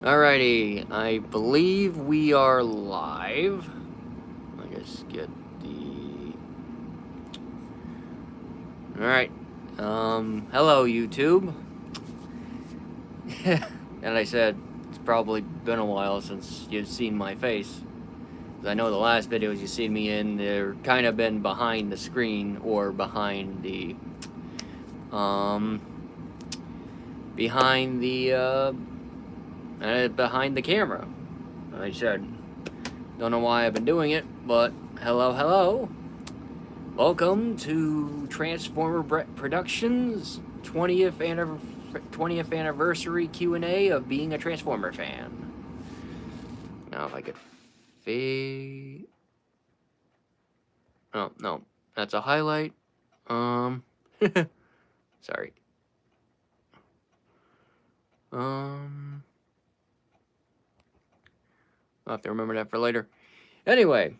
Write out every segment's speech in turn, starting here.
Alrighty, I believe we are live. I just get the... Alright, hello YouTube. And I said, it's probably been a while since you've seen my face. Because I know the last videos you've seen me in, they're kind of been behind the screen, or behind the, behind the camera. I said, don't know why I've been doing it, but hello. Welcome to Transformerbrett Productions 20th anniversary Q&A of being a Transformer fan. Now if I could oh, no. That's a highlight. Sorry. I'll have to remember that for later. Anyway.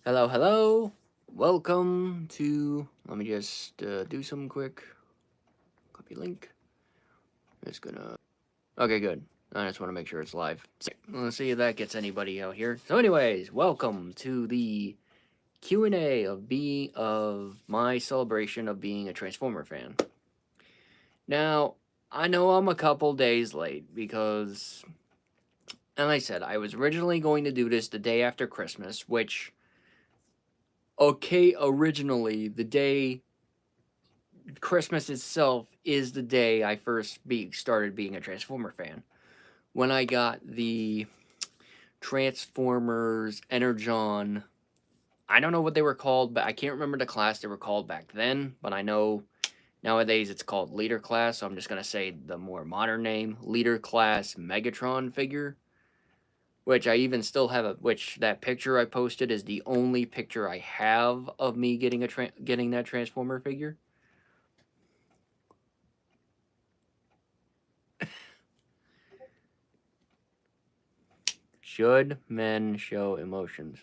Hello. Welcome to... Let me just do some quick... Copy link. It's gonna... Okay, good. I just want to make sure it's live. Let's see if that gets anybody out here. So anyways, welcome to the Q&A of my celebration of being a Transformer fan. Now, I know I'm a couple days late because... And like I said, I was originally going to do this the day after Christmas, which... Okay, originally, the day... Christmas itself is the day I first started being a Transformer fan. When I got the Transformers Energon, I don't know what they were called, but I can't remember the class they were called back then, but I know nowadays it's called Leader Class, so I'm just going to say the more modern name, Leader Class Megatron figure, which I even still have which that picture I posted is the only picture I have of me getting that Transformer figure. Should men show emotions?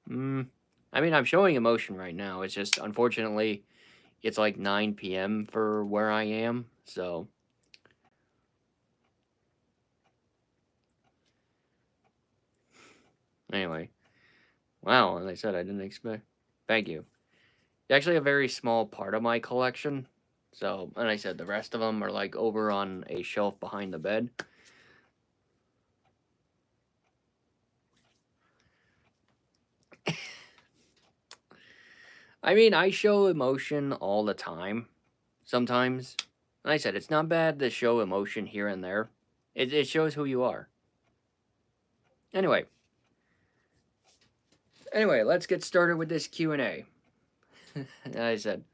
I mean, I'm showing emotion right now. It's just, unfortunately, it's like 9 p.m. for where I am, so... Anyway. Wow, as I said, I didn't expect... Thank you. It's actually a very small part of my collection. So, and I said, the rest of them are like over on a shelf behind the bed. I mean, I show emotion all the time. Sometimes. And I said, it's not bad to show emotion here and there. It shows who you are. Anyway, let's get started with this Q&A. I said,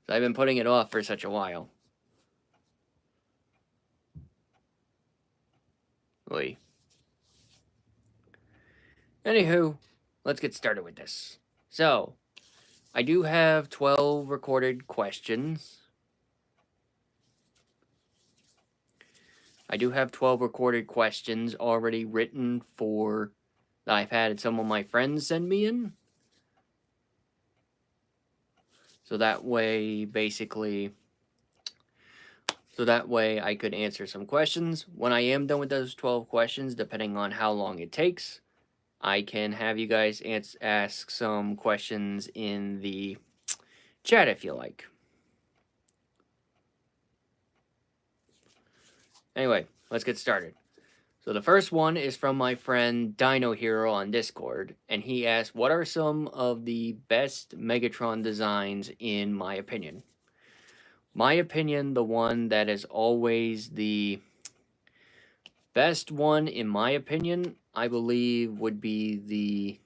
I've been putting it off for such a while. Oy. Anywho, let's get started with this. So, I do have 12 recorded questions. I do have 12 recorded questions already written for... that I've had some of my friends send me in. So that way, basically... So that way I could answer some questions. When I am done with those 12 questions, depending on how long it takes, I can have you guys ask some questions in the chat if you like. Anyway, let's get started. So the first one is from my friend Dino Hero on Discord, and he asked, what are some of the best Megatron designs in my opinion? My opinion, the one that is always the best one in my opinion, I believe would be the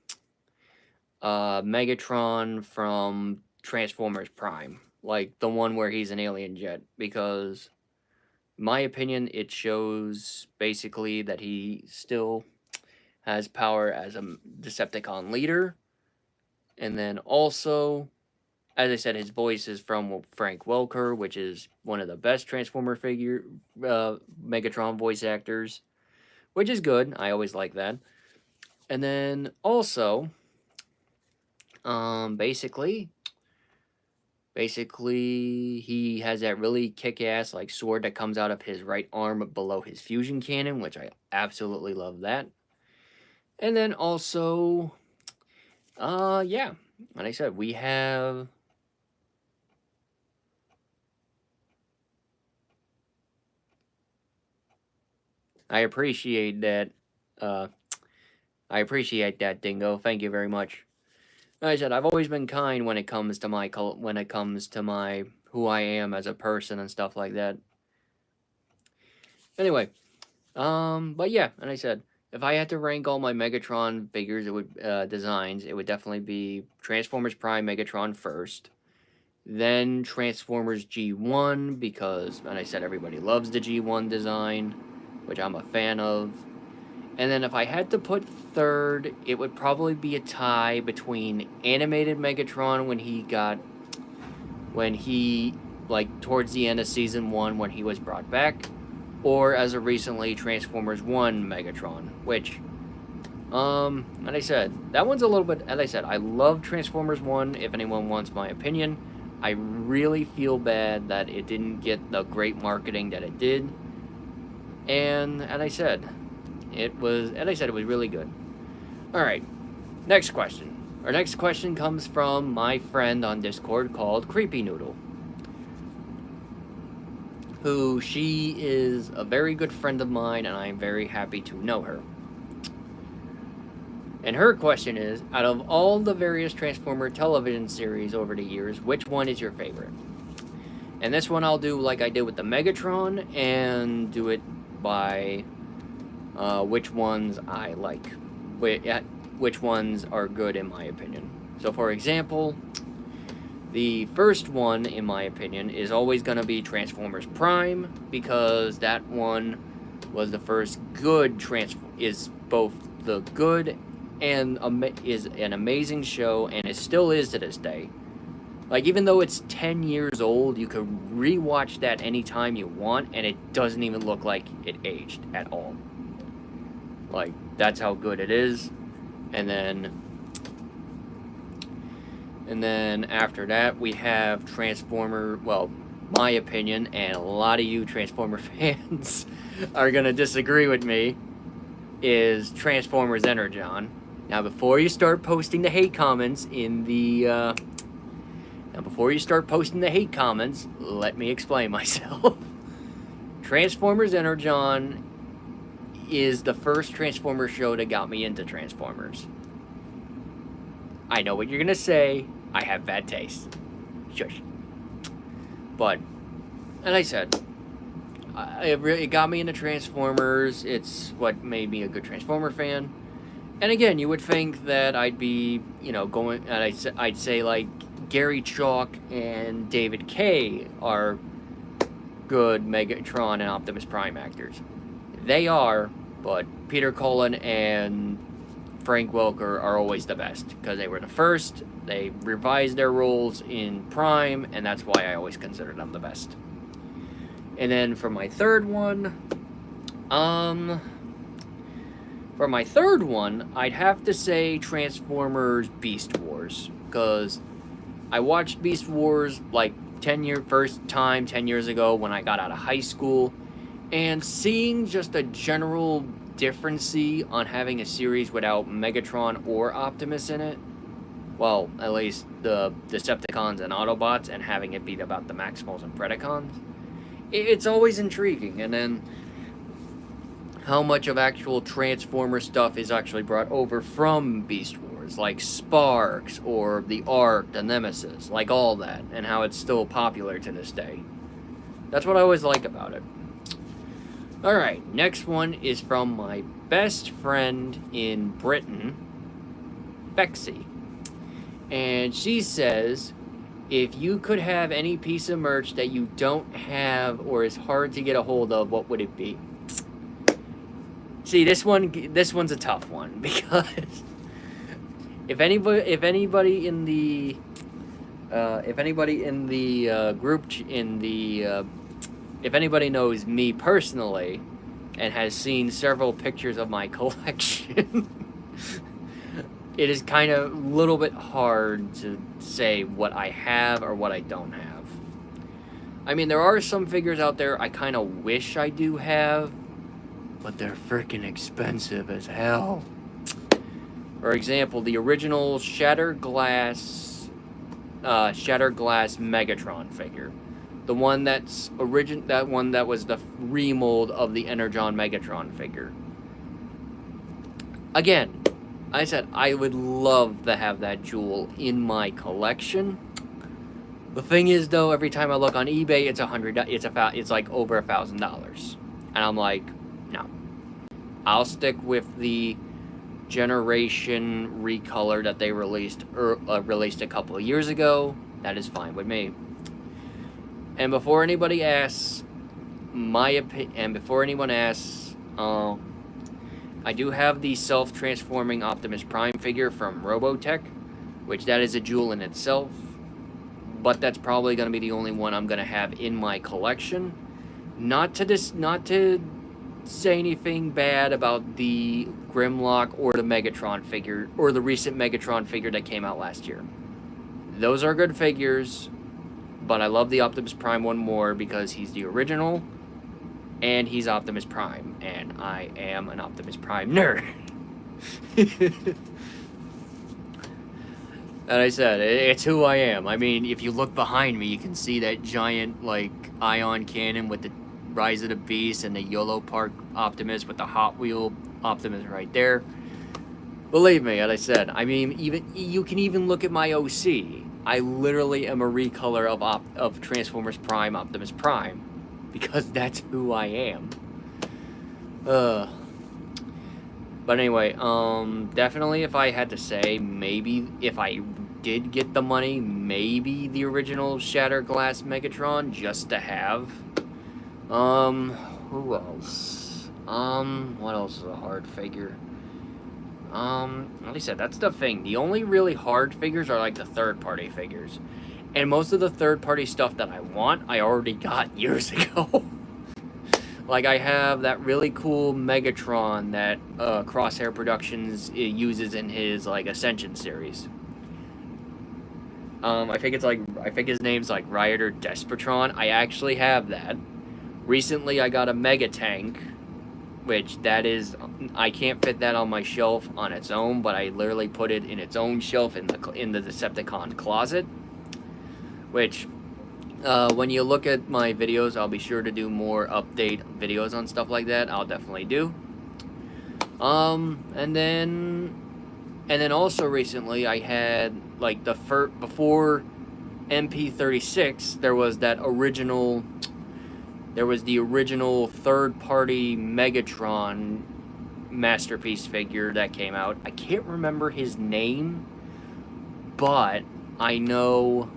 Megatron from Transformers Prime. Like the one where he's an alien jet, because... in my opinion, it shows basically that he still has power as a Decepticon leader. And then also, as I said, his voice is from Frank Welker, which is one of the best Transformer Megatron voice actors, which is good. I always like that. And then also, basically, Basically, he has that really kick-ass like sword that comes out of his right arm below his fusion cannon, which I absolutely love that. And then also, yeah, like I said, we have. I appreciate that. Uh, I appreciate that, Dingo. Thank you very much. Like I said, I've always been kind when it comes to my who I am as a person and stuff like that. Anyway, but yeah, and I said, if I had to rank all my Megatron figures, designs, it would definitely be Transformers Prime Megatron first, then Transformers G1 because, and I said everybody loves the G1 design, which I'm a fan of. And then if I had to put third, it would probably be a tie between animated Megatron when he, like, towards the end of Season 1 when he was brought back, or as of recently, Transformers 1 Megatron, which, and I said, that one's a little bit, as I said, I love Transformers 1, if anyone wants my opinion. I really feel bad that it didn't get the great marketing that it did. And I said, it was really good. Alright, next question. Our next question comes from my friend on Discord called Creepy Noodle, who she is a very good friend of mine, and I'm very happy to know her. And her question is, out of all the various Transformer television series over the years, which one is your favorite? And this one I'll do like I did with the Megatron, and do it by which ones I like, which ones are good in my opinion. So for example, the first one, in my opinion, is always going to be Transformers Prime, because that one was the first good is both the good and is an amazing show, and it still is to this day. Like, even though it's 10 years old, you could rewatch that anytime you want, and it doesn't even look like it aged at all. Like, that's how good it is. And then after that, we have my opinion, and a lot of you Transformer fans are going to disagree with me, is Transformers Energon. Now, before you start posting the hate comments let me explain myself. Transformers Energon is the first Transformers show that got me into Transformers. I know what you're gonna say. I have bad taste. Shush. But, and I said, it got me into Transformers. It's what made me a good Transformer fan. And again, you would think that I'd be, going, and I'd say like Gary Chalk and David Kaye are good Megatron and Optimus Prime actors. They are, but Peter Cullen and Frank Welker are always the best, because they were the first. They revised their roles in Prime, and that's why I always consider them the best. And then for my third one, I'd have to say Transformers Beast Wars, because I watched Beast Wars like 10 years ago when I got out of high school, and seeing just a general difference on having a series without Megatron or Optimus in it, well, at least the Decepticons and Autobots, and having it be about the Maximals and Predacons, it's always intriguing. And then how much of actual Transformer stuff is actually brought over from Beast Wars, like Sparks or the Ark, the Nemesis, like all that, and how it's still popular to this day. That's what I always like about it. Alright, next one is from my best friend in Britain, Bexy. And she says, if you could have any piece of merch that you don't have or is hard to get a hold of, what would it be? See, this one's a tough one, because if anybody in the group if anybody knows me personally and has seen several pictures of my collection, it is kind of a little bit hard to say what I have or what I don't have. I mean, there are some figures out there I kind of wish I do have, but they're freaking expensive as hell. For example, the original Shattered Glass Megatron figure. The one that was the remold of the Energon Megatron figure. Again, I said I would love to have that jewel in my collection. The thing is, though, every time I look on eBay, it's like over $1,000, and I'm like, no. I'll stick with the Generation recolor that they released a couple of years ago. That is fine with me. And before anybody asks my opinion, and before anyone asks, I do have the self-transforming Optimus Prime figure from Robotech, which that is a jewel in itself. But that's probably going to be the only one I'm going to have in my collection. Not to say anything bad about the Grimlock or the Megatron figure, or the recent Megatron figure that came out last year. Those are good figures, but I love the Optimus Prime one more because he's the original, and he's Optimus Prime, and I am an Optimus Prime nerd. And I said, it's who I am. I mean, if you look behind me, you can see that giant, like, ion cannon with the Rise of the Beast and the YOLO Park Optimus with the Hot Wheel Optimus right there. Believe me, as I said, I mean, you can even look at my OC. I literally am a recolor of Transformers Prime Optimus Prime, because that's who I am. But anyway, definitely if I had to say, maybe if I did get the money, maybe the original Shattered Glass Megatron just to have. Who else? What else is a hard figure? Like I said, that's the thing. The only really hard figures are like the third-party figures. And most of the third-party stuff that I want, I already got years ago. Like, I have that really cool Megatron that Crosshair Productions uses in his, like, Ascension series. I think his name's, like, Rioter Despotron. I actually have that. Recently, I got a Mega Tank, which that is, I can't fit that on my shelf on its own, but I literally put it in its own shelf in the Decepticon closet, which... when you look at my videos, I'll be sure to do more update videos on stuff like that. I'll definitely do. And then also recently I had, like, before MP36, there was the original third-party Megatron Masterpiece figure that came out. I can't remember his name, but I know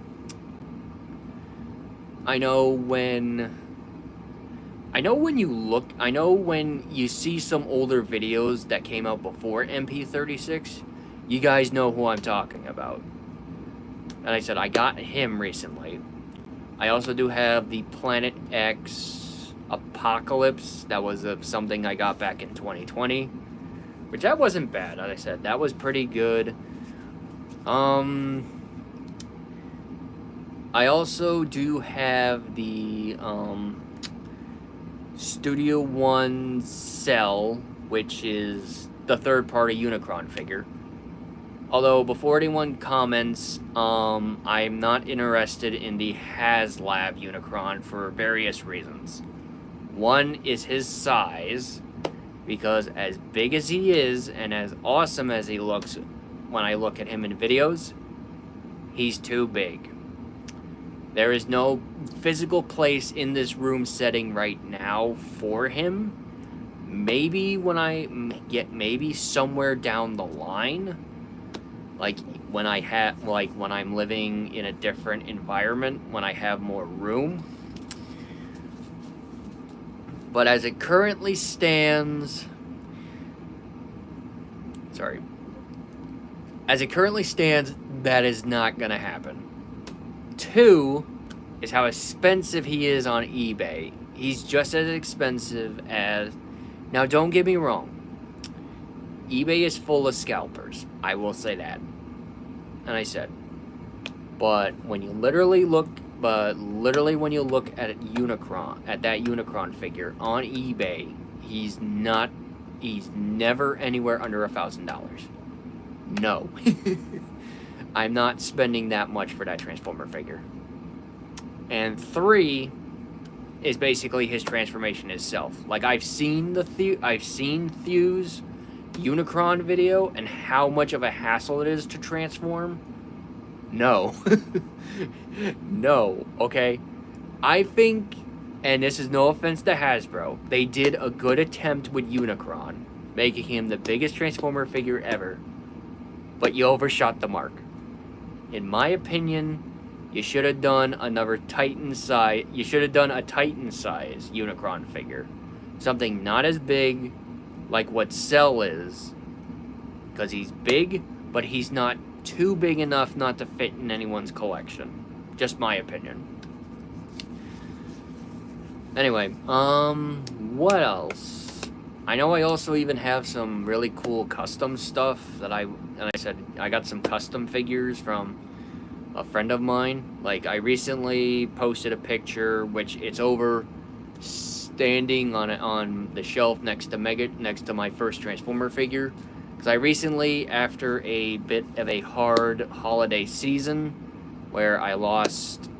when you see some older videos that came out before MP36, you guys know who I'm talking about. And I said, I got him recently. I also do have the Planet X Apocalypse. That was something I got back in 2020. Which, that wasn't bad, as I said. That was pretty good. I also do have the Studio One Cell, which is the third-party Unicron figure. Although, before anyone comments, I'm not interested in the HasLab Unicron for various reasons. One is his size, because as big as he is, and as awesome as he looks when I look at him in videos, he's too big. There is no physical place in this room setting right now for him. Maybe maybe somewhere down the line, like when I'm living in a different environment, when I have more room. But as it currently stands, that is not gonna happen. Two is how expensive he is on eBay. He's just as expensive as... Now, don't get me wrong. eBay is full of scalpers. I will say that. And I said, but when you literally look, when you look at that Unicron figure on eBay, he's never anywhere under $1,000. No. I'm not spending that much for that Transformer figure. And 3 is basically his transformation itself. Like, I've seen Thew's Unicron video and how much of a hassle it is to transform. No. No, okay? I think, and this is no offense to Hasbro, they did a good attempt with Unicron, making him the biggest Transformer figure ever, but you overshot the mark. In my opinion, you should have done another Titan size. You should have done a Titan size Unicron figure, something not as big like what Cell is, because he's big, but he's not too big enough not to fit in anyone's collection. Just my opinion. Anyway, what else? I know I also even have some really cool custom stuff that I said I got some custom figures from a friend of mine. Like, I recently posted a picture, which it's over standing on the shelf next to my first Transformer figure. Because I recently, after a bit of a hard holiday season, where I lost,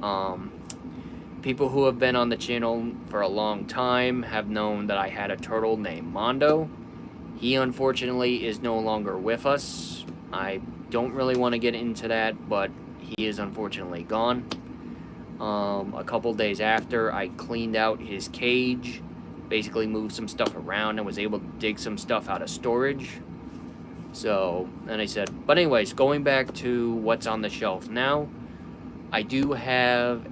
people who have been on the channel for a long time have known that I had a turtle named Mondo. He unfortunately is no longer with us. I don't really want to get into that, but he is unfortunately gone. A couple days after, I cleaned out his cage, basically moved some stuff around, and was able to dig some stuff out of storage. So, and I said, but anyways, going back to what's on the shelf now, I do have,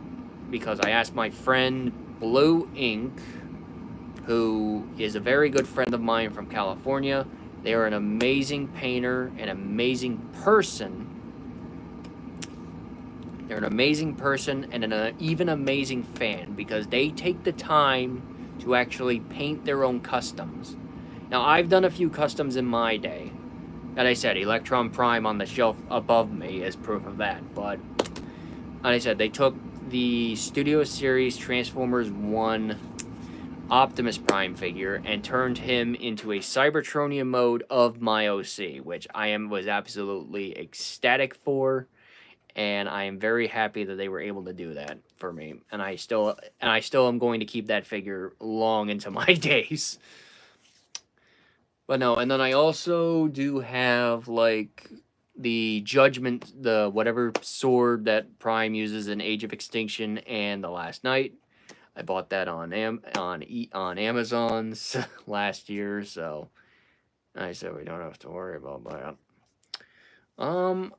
because I asked my friend Blue Ink, who is a very good friend of mine from California. They are an amazing painter, an amazing person. They're an amazing person and an even amazing fan, because they take the time to actually paint their own customs. Now, I've done a few customs in my day. And I said, Electron Prime on the shelf above me is proof of that. But, and I said, they took the Studio Series Transformers 1 Optimus Prime figure and turned him into a Cybertronian mode of my OC, which I was absolutely ecstatic for. And I am very happy that they were able to do that for me. And I still am going to keep that figure long into my days. But no, and then I also do have, like, the Judgment, the whatever sword that Prime uses in Age of Extinction and The Last Night. I bought that on Amazon's last year, so I said we don't have to worry about that. And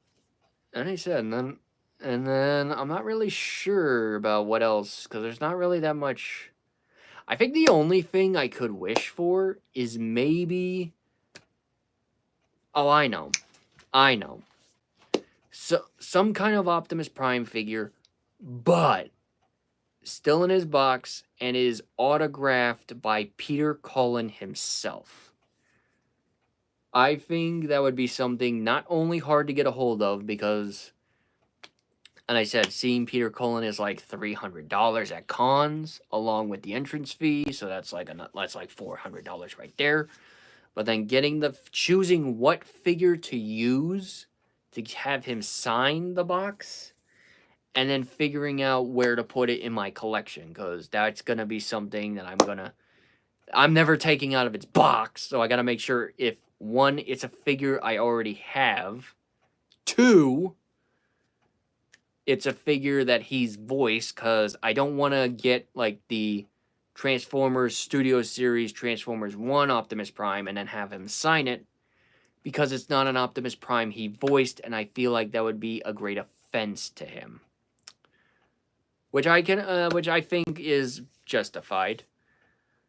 I said, and then I'm not really sure about what else, because there's not really that much. I think the only thing I could wish for is maybe... Oh, I know. So, some kind of Optimus Prime figure, but still in his box and is autographed by Peter Cullen himself. I think that would be something not only hard to get a hold of, because, and I said, seeing Peter Cullen is like $300 at cons, along with the entrance fee, so that's like $400 right there. But then choosing what figure to use to have him sign the box, and then figuring out where to put it in my collection, because that's going to be something that I'm never taking out of its box, so I got to make sure, if one, it's a figure I already have, two, it's a figure that he's voiced, because I don't want to get, like, the Transformers Studio Series Transformers 1 Optimus Prime and then have him sign it, because it's not an Optimus Prime he voiced, and I feel like that would be a great offense to him. Which I think is justified.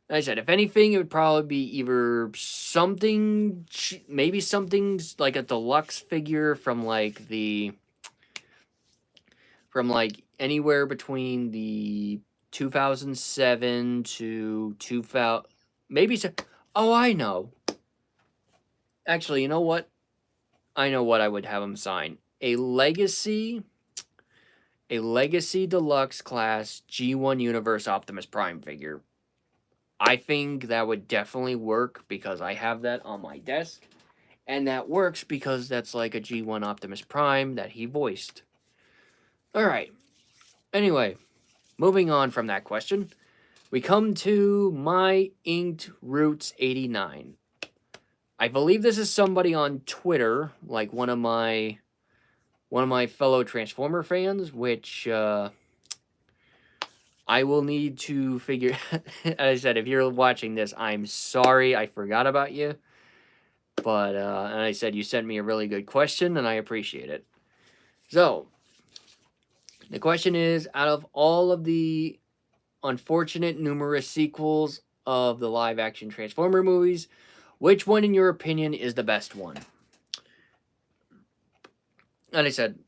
Like I said, if anything, it would probably be either something, maybe something's like a deluxe figure from like anywhere between the 2007 to 2000, maybe. Oh, I know. Actually, you know what? I know what I would have him sign. A Legacy Deluxe Class G1 Universe Optimus Prime figure. I think that would definitely work because I have that on my desk. And that works because that's like a G1 Optimus Prime that he voiced. Alright. Anyway, moving on from that question, we come to My Inked Roots 89. I believe this is somebody on Twitter, like one of my fellow Transformer fans, which I will need to figure. As I said, if you're watching this, I'm sorry I forgot about you. But and I said you sent me a really good question, and I appreciate it. So the question is, out of all of the unfortunate numerous sequels of the live-action Transformer movies, which one, in your opinion, is the best one? And I said,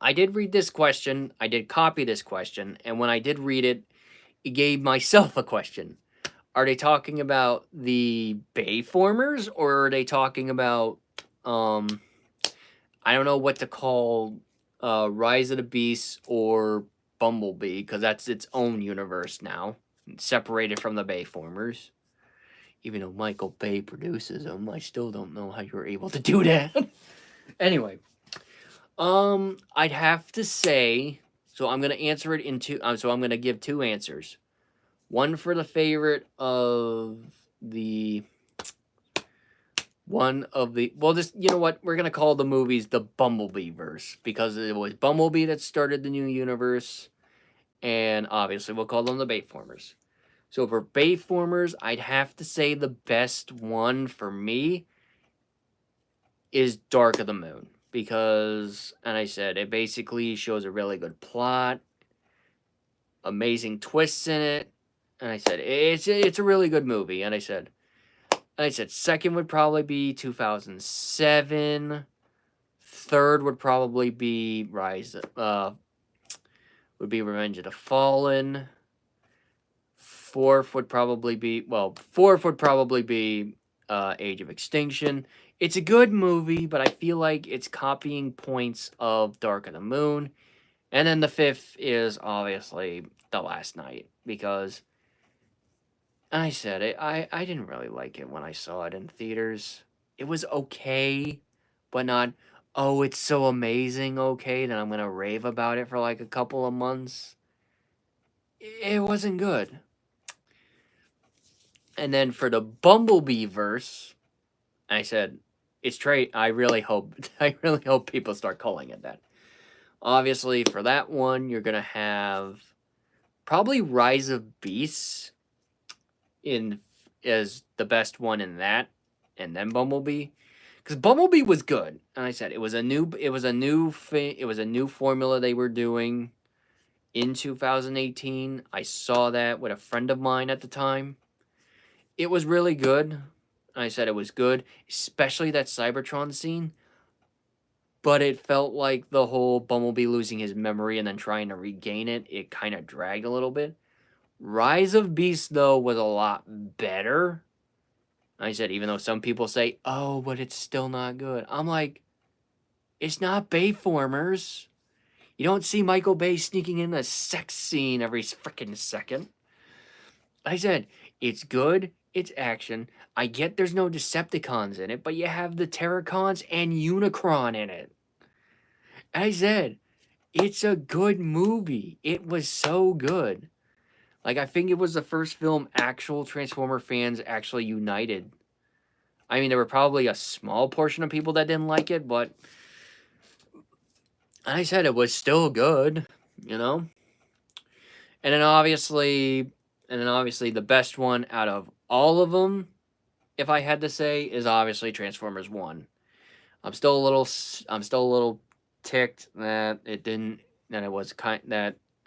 I did read this question, I did copy this question, and when I did read it, it gave myself a question. Are they talking about the Bayformers, or are they talking about, I don't know what to call, Rise of the Beasts or Bumblebee, because that's its own universe now, separated from the Bayformers. Even though Michael Bay produces them, I still don't know how you're able to do that. Anyway, I'd have to say, so I'm gonna answer it in two. So I'm gonna give two answers. One for the favorite of the well, just, you know what, we're gonna call the movies the Bumblebee verse because it was Bumblebee that started the new universe, and obviously we'll call them the Bayformers. So for Bayformers, I'd have to say the best one for me is Dark of the Moon because, and I said, it basically shows a really good plot, amazing twists in it, and I said it's a really good movie, and I said second would probably be 2007, third would probably be Revenge of the Fallen, fourth would probably be Age of Extinction. It's a good movie, but I feel like it's copying points of Dark of the Moon. And then the fifth is obviously The Last Night, because I said it, I didn't really like it when I saw it in theaters. It was okay, but not, oh, it's so amazing okay that I'm going to rave about it for like a couple of months. It wasn't good. And then for the Bumblebee verse, I said, it's trade. I really hope people start calling it that. Obviously, for that one, you're gonna have probably Rise of Beasts as the best one in that, and then Bumblebee, because Bumblebee was good. And I said it was a new formula they were doing in 2018. I saw that with a friend of mine at the time. It was really good. I said it was good, especially that Cybertron scene. But it felt like the whole Bumblebee losing his memory and then trying to regain it, it kind of dragged a little bit. Rise of Beasts, though, was a lot better. I said, even though some people say, oh, but it's still not good. I'm like, it's not Bayformers. You don't see Michael Bay sneaking in a sex scene every freaking second. I said, it's good. It's action. I get there's no Decepticons in it, but you have the Terracons and Unicron in it. I said, it's a good movie. It was so good. Like, I think it was the first film actual Transformer fans actually united. I mean, there were probably a small portion of people that didn't like it, but I said it was still good, you know? And then obviously the best one out of all of them, if I had to say, is obviously Transformers 1. I'm still a little ticked that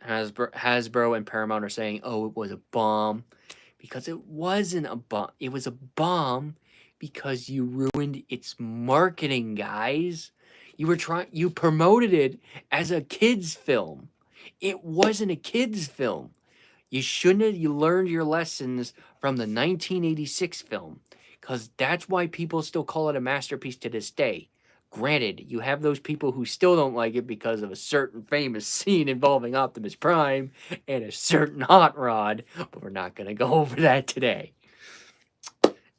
Hasbro and Paramount are saying, "Oh, it was a bomb," because it wasn't a bomb. It was a bomb because you ruined its marketing, guys. You promoted it as a kids film. It wasn't a kids film. You learned your lessons from the 1986 film. because that's why people still call it a masterpiece to this day. Granted, you have those people who still don't like it because of a certain famous scene involving Optimus Prime and a certain hot rod, but we're not going to go over that today.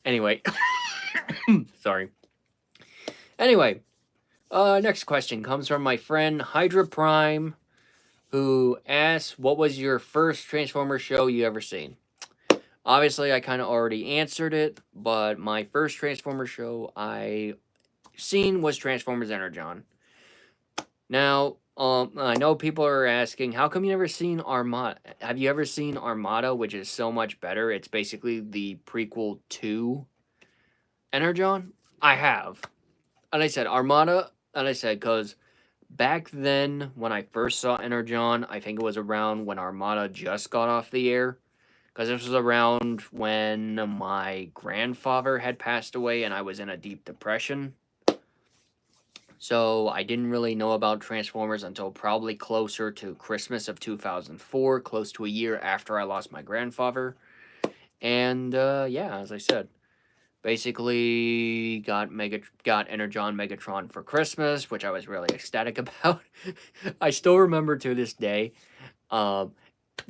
Anyway, sorry. Anyway, next question comes from my friend Hydra Prime, who asks, what was your first Transformers show you ever seen? Obviously, I kind of already answered it, but my first Transformers show I seen was Transformers Energon. Now, I know people are asking, how come you never seen Armada? Have you ever seen Armada, which is so much better? It's basically the prequel to Energon. I have. And I said Armada, and I said, because back then, when I first saw Energon, I think it was around when Armada just got off the air. Because this was around when my grandfather had passed away and I was in a deep depression. So I didn't really know about Transformers until probably closer to Christmas of 2004, close to a year after I lost my grandfather. And yeah, as I said, basically got Energon Megatron for Christmas, which I was really ecstatic about. I still remember to this day, the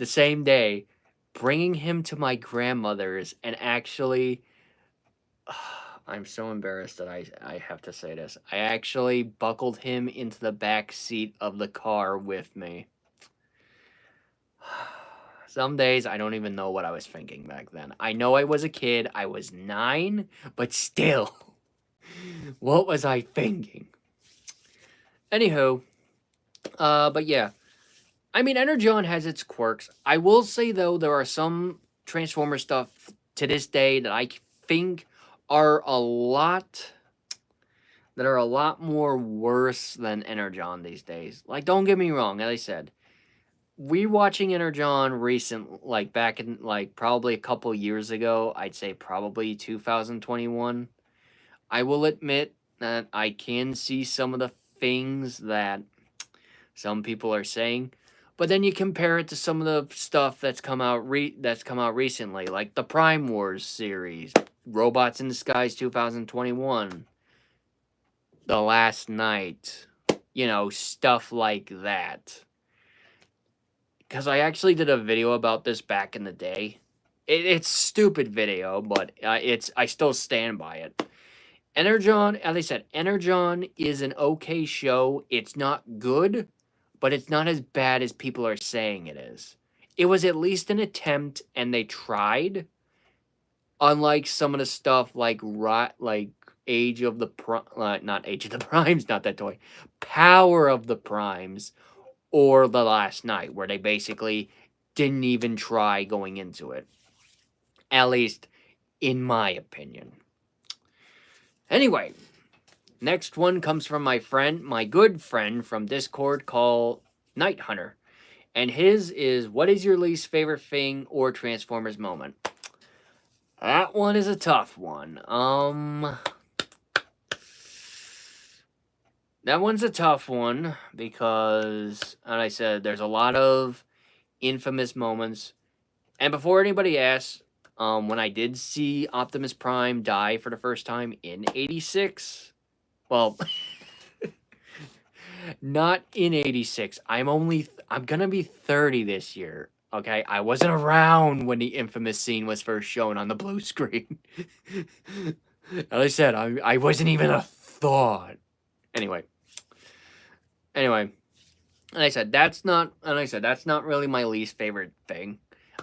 same day, bringing him to my grandmother's and actually, I'm so embarrassed that I have to say this. I actually buckled him into the back seat of the car with me. Some days I don't even know what I was thinking back then. I know I was a kid. I was 9, but still, what was I thinking? Anywho, but yeah. I mean, Energon has its quirks. I will say, though, there are some Transformer stuff to this day that I think are a lot more worse than Energon these days. Like, don't get me wrong, as I said, rewatching Energon like back in, like, probably a couple years ago, I'd say probably 2021, I will admit that I can see some of the things that some people are saying. But then you compare it to some of the stuff that's come out recently, like the Prime Wars series, Robots in Disguise 2021, The Last Night, you know, stuff like that. Because I actually did a video about this back in the day. It's stupid video, but I still stand by it. Energon, as I said, Energon is an okay show. It's not good, but it's not as bad as people are saying it is. It was at least an attempt, and they tried. Unlike some of the stuff like Age of the not Age of the Primes, not that toy, Power of the Primes, or The Last Night, where they basically didn't even try going into it. At least, in my opinion. Anyway, next one comes from my good friend from Discord called Night Hunter. And his is, what is your least favorite thing or Transformers moment? That one is a tough one. That one's a tough one because, as I said, there's a lot of infamous moments. And before anybody asks, when I did see Optimus Prime die for the first time in 86, well, not in 86. I'm gonna be 30 this year. Okay, I wasn't around when the infamous scene was first shown on the blue screen. As I said, I wasn't even a thought. Anyway, and I said that's not really my least favorite thing.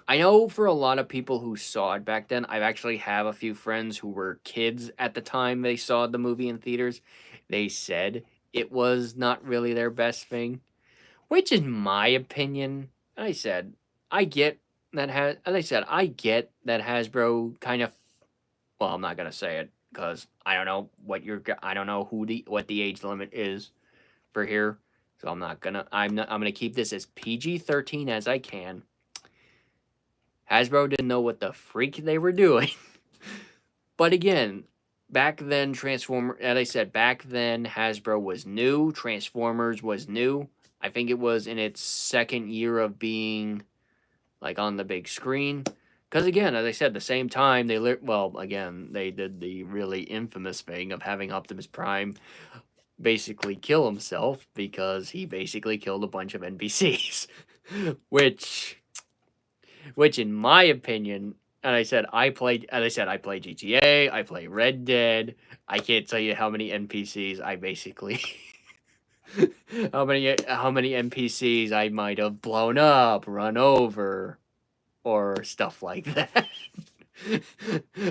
I know for a lot of people who saw it back then, I actually have a few friends who were kids at the time they saw the movie in theaters. They said it was not really their best thing, which in my opinion, I said, I get that Hasbro kind of, well, I'm not going to say it because I don't know what the age limit is for here. So I'm going to keep this as PG-13 as I can. Hasbro didn't know what the freak they were doing. But again, back then, as I said, back then, Hasbro was new. Transformers was new. I think it was in its second year of being, like, on the big screen. Because again, as I said, the same time they did the really infamous thing of having Optimus Prime basically kill himself because he basically killed a bunch of NPCs, which in my opinion, and I said I play GTA, I play Red Dead. I can't tell you how many NPCs I basically how many NPCs I might have blown up, run over, or stuff like that.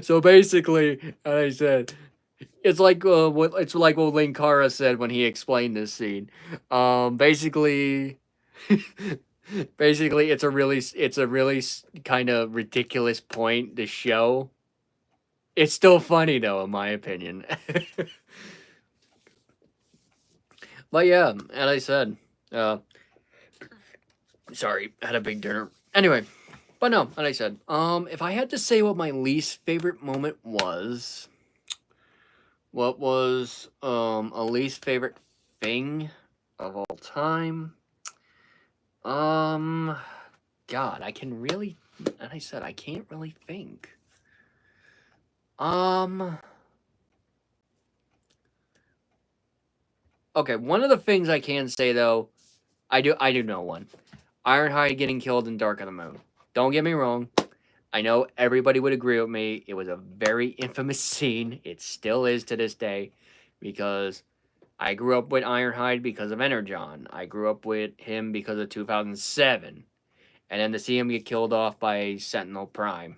So basically, and I said, it's like what Linkara said when he explained this scene. Basically, basically, it's a really kind of ridiculous point to show. It's still funny though, in my opinion. But yeah, as I said, sorry, I had a big dinner. Anyway, but no, as I said, if I had to say what my least favorite moment was, what was a least favorite thing of all time? God, I can really, and I said I can't really think. Okay, one of the things I can say though, I do know one. Ironhide getting killed in Dark of the Moon. Don't get me wrong. I know everybody would agree with me. It was a very infamous scene. It still is to this day, because I grew up with Ironhide because of Energon. I grew up with him because of 2007. And then to see him get killed off by Sentinel Prime.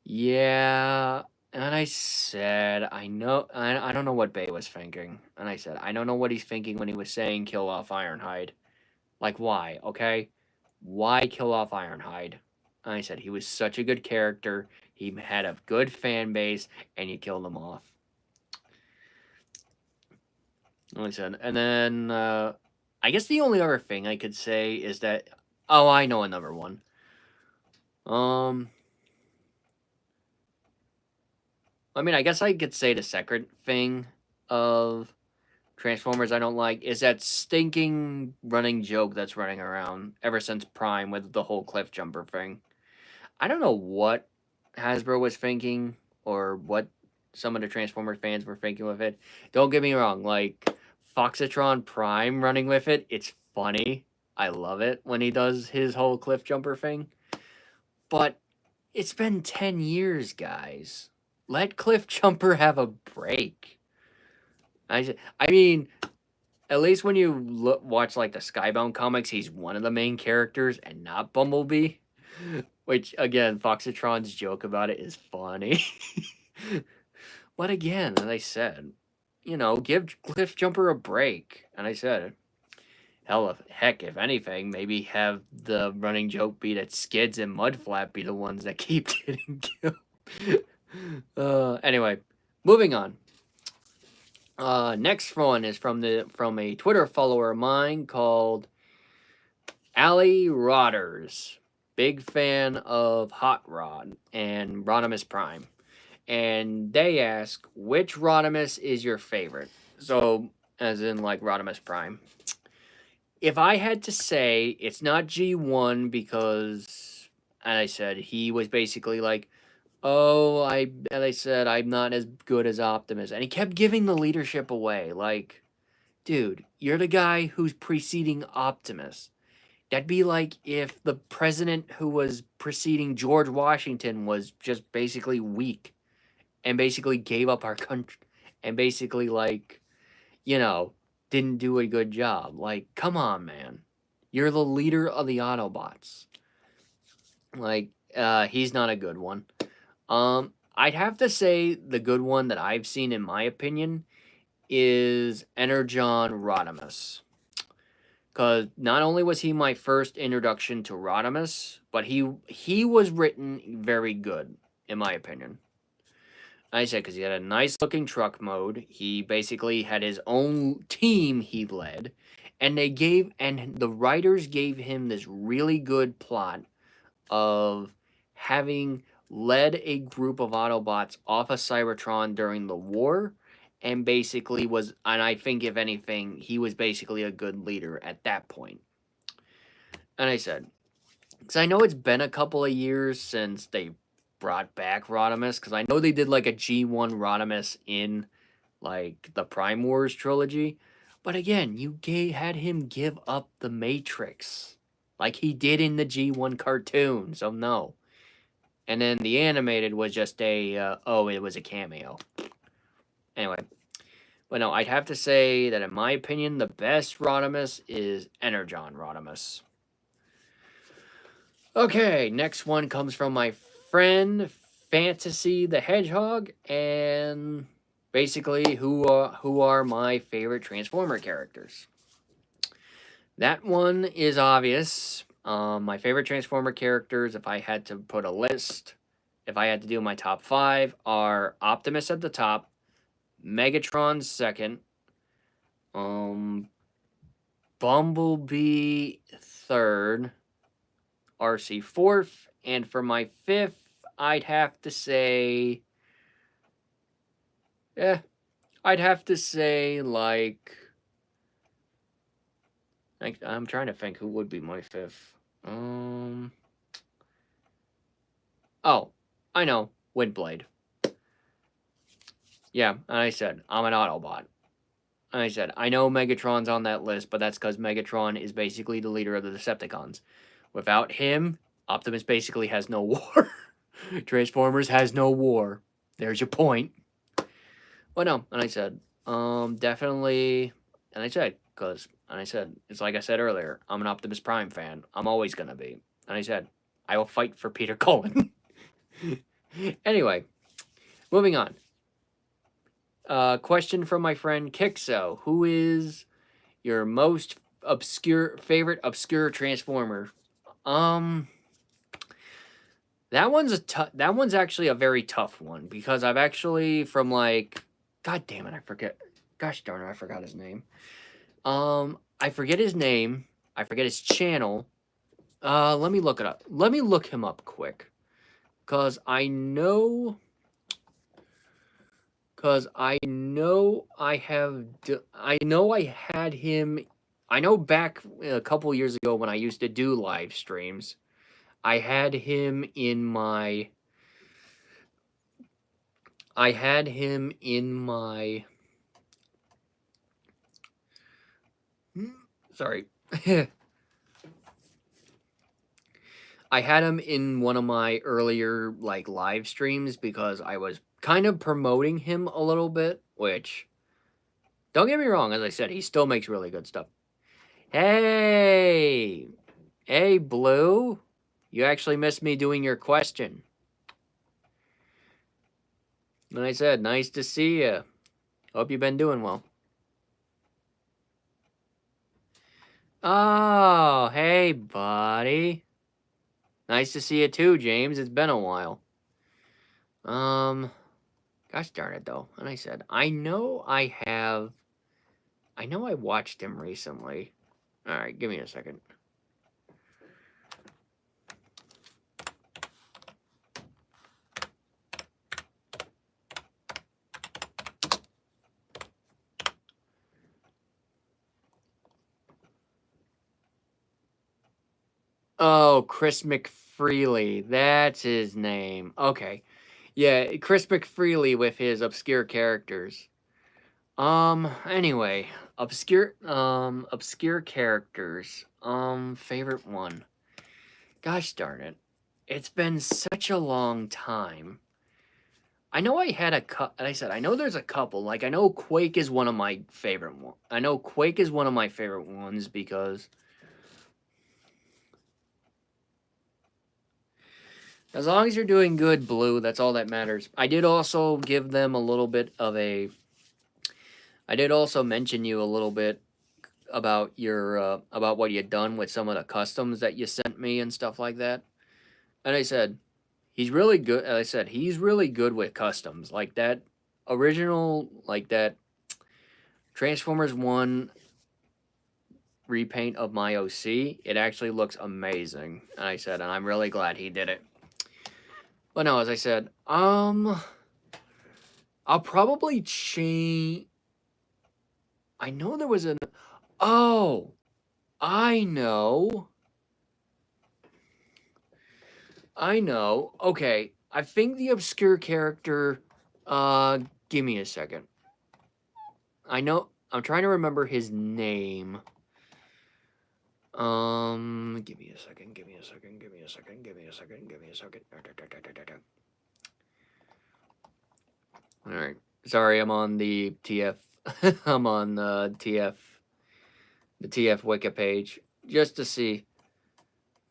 Yeah, and I said, I don't know what Bay was thinking. And I said, I don't know what he's thinking when he was saying kill off Ironhide. Like, why, okay? Why kill off Ironhide? And I said, he was such a good character. He had a good fan base, and you killed him off. Like I said, and then, I guess the only other thing I could say is that, oh, I know another one. I mean, I guess I could say the second thing of Transformers I don't like is that stinking running joke that's running around ever since Prime with the whole cliff jumper thing. I don't know what Hasbro was thinking or what some of the Transformers fans were thinking with it. Don't get me wrong, like Foxatron Prime running with it, it's funny. I love it when he does his whole cliff jumper thing. But it's been 10 years, guys. Let Cliff Jumper have a break. I mean, at least when you watch like the Skybound comics, he's one of the main characters and not Bumblebee. Which, again, Foxatron's joke about it is funny. But again, as I said, you know, give Cliff Jumper a break. And I said, heck, if anything, maybe have the running joke be that Skids and Mudflap be the ones that keep getting killed. Anyway, moving on. Next one is from a Twitter follower of mine called Ali Rodders. Big fan of Hot Rod and Rodimus Prime. And they ask, which Rodimus is your favorite? So, as in like Rodimus Prime. If I had to say, it's not G1 because, as I said, he was basically like, oh, as I said, I'm not as good as Optimus. And he kept giving the leadership away. Like, dude, you're the guy who's preceding Optimus. That'd be like if the president who was preceding George Washington was just basically weak and basically gave up our country and basically, like, you know, didn't do a good job. Like, come on, man. You're the leader of the Autobots. Like, he's not a good one. I'd have to say the good one that I've seen, in my opinion, is Energon Rodimus. Because not only was he my first introduction to Rodimus, but he was written very good, in my opinion. I said, because he had a nice looking truck mode. He basically had his own team he led. And the writers gave him this really good plot of having led a group of Autobots off of Cybertron during the war, and basically and I think if anything, he was basically a good leader at that point. And I said, Because I know it's been a couple of years since they brought back Rodimus, because I know they did like a G1 Rodimus in like the Prime Wars trilogy. But again, you had him give up the Matrix like he did in the G1 cartoon, so no. And then the animated was just a, it was a cameo. Anyway. But no, I'd have to say that in my opinion, the best Rodimus is Energon Rodimus. Okay, next one comes from my friend Fantasy the Hedgehog, and basically who are my favorite Transformer characters. That one is obvious. My favorite Transformer characters, if I had to put a list, if I had to do my top 5, are Optimus at the top, Megatron second, Bumblebee third, RC fourth, and for my 5th, I'd have to say, like, I'm trying to think who would be my 5th. Oh, I know, Windblade. Yeah, and I said, I'm an Autobot. And I said, I know Megatron's on that list, but that's because Megatron is basically the leader of the Decepticons. Without him, Optimus basically has no war. Transformers has no war. There's your point. Well, no, and I said, definitely, and I said, it's like I said earlier, I'm an Optimus Prime fan. I'm always going to be. And I said, I will fight for Peter Cullen. Anyway, moving on. Question from my friend Kixo. Who is your most favorite obscure Transformer? That one's actually a very tough one because I've actually from like, god damn it, I forget. Gosh darn it, I forgot his name. I forget his name. I forget his channel. Let me look it up. Let me look him up quick, cause I know I had him. I know back a couple years ago when I used to do live streams, I had him in my. Sorry. I had him in one of my earlier like live streams because I was kind of promoting him a little bit, which don't get me wrong, as I said, he still makes really good stuff. Hey, Blue, you actually missed me doing your question. And I said, nice to see you. Hope you've been doing well. Oh, hey, buddy. Nice to see you too, James. It's been a while. Gosh darn it, though. And I said, I know I watched him recently. All right, give me a second. Oh, Chris McFreely. That's his name. Okay. Yeah, Chris McFreely with his obscure characters. Anyway, obscure characters. Favorite one. Gosh darn it. It's been such a long time. I know I had I said, I know there's a couple. Like, I know Quake is one of my favorite ones. I know Quake is one of my favorite ones because as long as you're doing good, Blue, that's all that matters. I did also give them a little bit of a... I did also mention you a little bit about your about what you had done with some of the customs that you sent me and stuff like that. And I said, he's really good. As I said, he's really good with customs. Like that original, like that Transformers 1 repaint of my OC, it actually looks amazing. And I said, and I'm really glad he did it. But no, as I said, I'll probably change... I know there was an... Oh! I know! I know. Okay, I think the obscure character. Give me a second. I know. I'm trying to remember his name. Give me a second. Give me a second. Give me a second. Give me a second. Give me a second. All right. Sorry, I'm on the TF. I'm on the TF Wiki page just to see.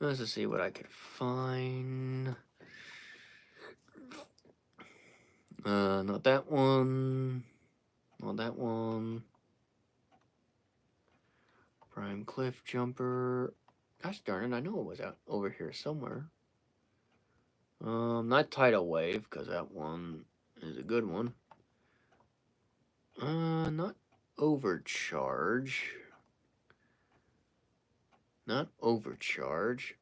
Let's just see what I could find. Not that one. Not that one. Prime Cliff Jumper. Gosh darn it, I know it was out over here somewhere. Not Tidal Wave, because that one is a good one. Not Overcharge. Not Overcharge.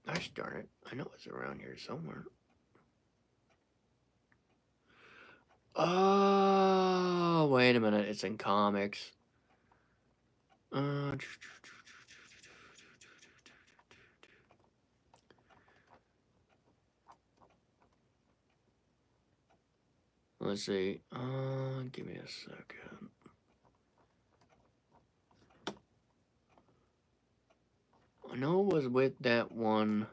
Gosh darn it, I know it's around here somewhere. Oh, wait a minute, it's in comics. Let's see. Give me a second. I know it was with that one.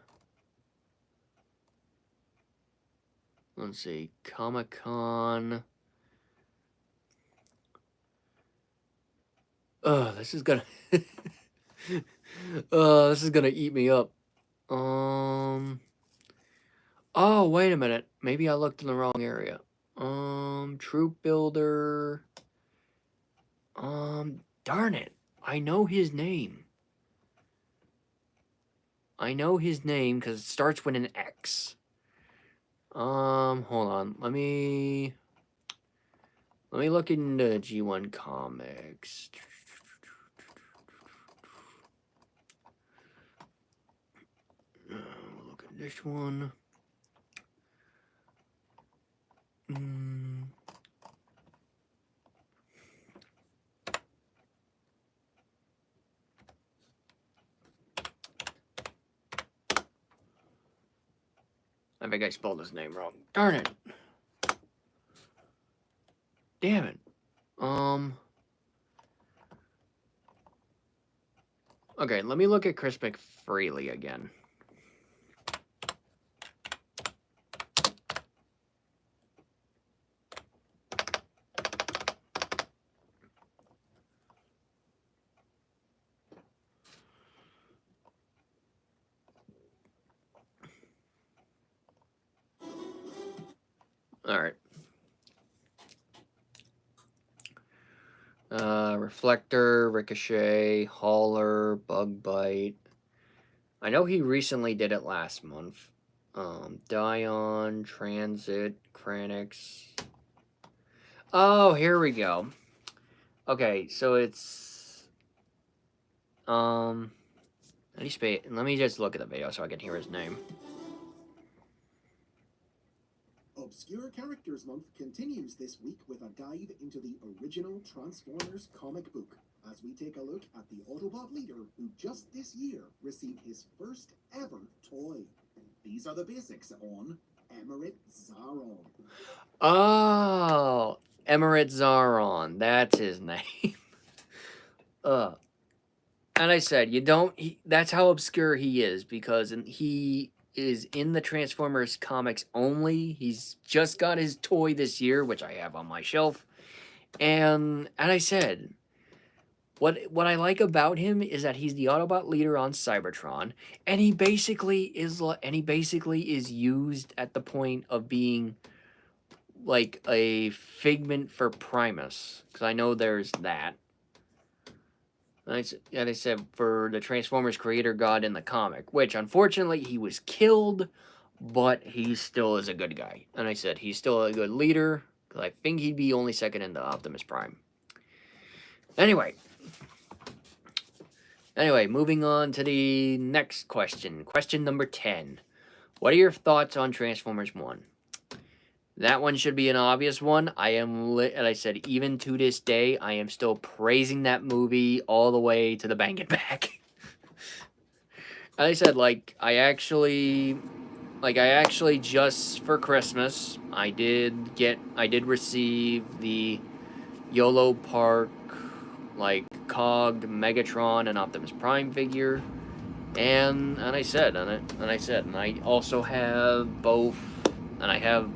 Let's see. Comic-Con. This is gonna. This is gonna eat me up. Oh, wait a minute. Maybe I looked in the wrong area. Troop Builder. Darn it. I know his name. I know his name because it starts with an X. Hold on. Let me look into G1 Comics. We'll look at this one. I think I spelled his name wrong. Darn it. Damn it. Okay, let me look at Chris McFreely again. Alright. Reflector, Ricochet, Hauler, Bug Bite. I know he recently did it last month. Dion, Transit, Kranix. Oh, here we go. Okay, so it's let me just look at the video so I can hear his name. Obscure Characters Month continues this week with a dive into the original Transformers comic book, as we take a look at the Autobot leader who just this year received his first ever toy. These are the basics on Emirate Zaron. Oh, Emirate Zaron, that's his name. And I said, that's how obscure he is, because he is in the Transformers comics only. He's just got his toy this year, which I have on my shelf. And I said, what I like about him is that he's the Autobot leader on Cybertron, and he basically is used at the point of being like a figment for Primus, because I know there's that. And I said, for the Transformers creator god in the comic, which unfortunately he was killed, but he still is a good guy. And I said, he's still a good leader, because I think he'd be only second in the Optimus Prime. Anyway, moving on to the next question. Question number 10. What are your thoughts on Transformers 1? That one should be an obvious one. And I said, even to this day, I am still praising that movie all the way to the bank and back. And I said, like, I actually like, I actually just for Christmas, I did receive the YOLO Park, like, Cog, Megatron, and Optimus Prime figure. And I said, and I also have both, and I have,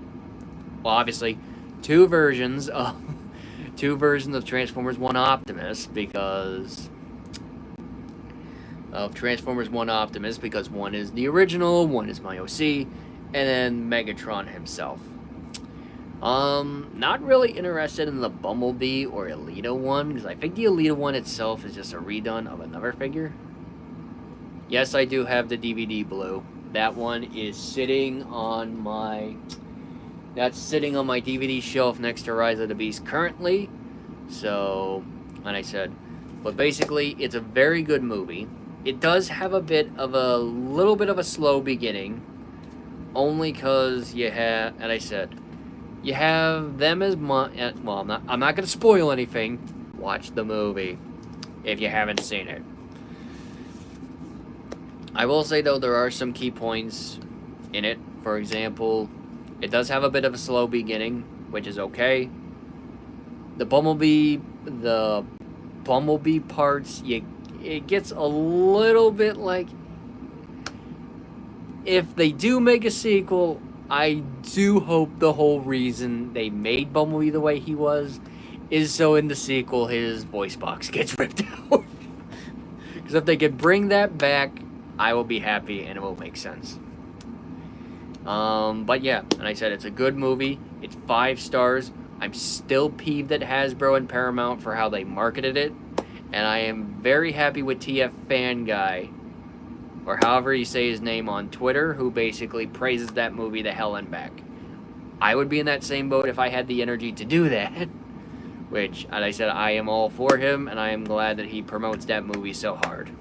well, obviously, two versions of Transformers 1 Optimus, because one is the original, one is my OC, and then Megatron himself. Not really interested in the Bumblebee or Alita one, because I think the Alita one itself is just a redone of another figure. Yes, I do have the DVD Blue. That one is sitting on my DVD shelf next to Rise of the Beast currently. So, and I said, but basically, it's a very good movie. It does have a little bit of a slow beginning, only because you have, and I said, you have them as well, I'm not gonna spoil anything. Watch the movie if you haven't seen it. I will say, though, there are some key points in it. For example, it does have a bit of a slow beginning, which is okay. The Bumblebee parts, it gets a little bit like, if they do make a sequel, I do hope the whole reason they made Bumblebee the way he was is so in the sequel his voice box gets ripped out. Because if they could bring that back, I will be happy and it will make sense. But yeah, and I said it's a good movie. It's 5 stars. I'm still peeved at Hasbro and Paramount for how they marketed it. And I am very happy with TF Fan Guy, or however you say his name on Twitter, who basically praises that movie to hell and back. I would be in that same boat if I had the energy to do that. Which, as I said, I am all for him, and I am glad that he promotes that movie so hard.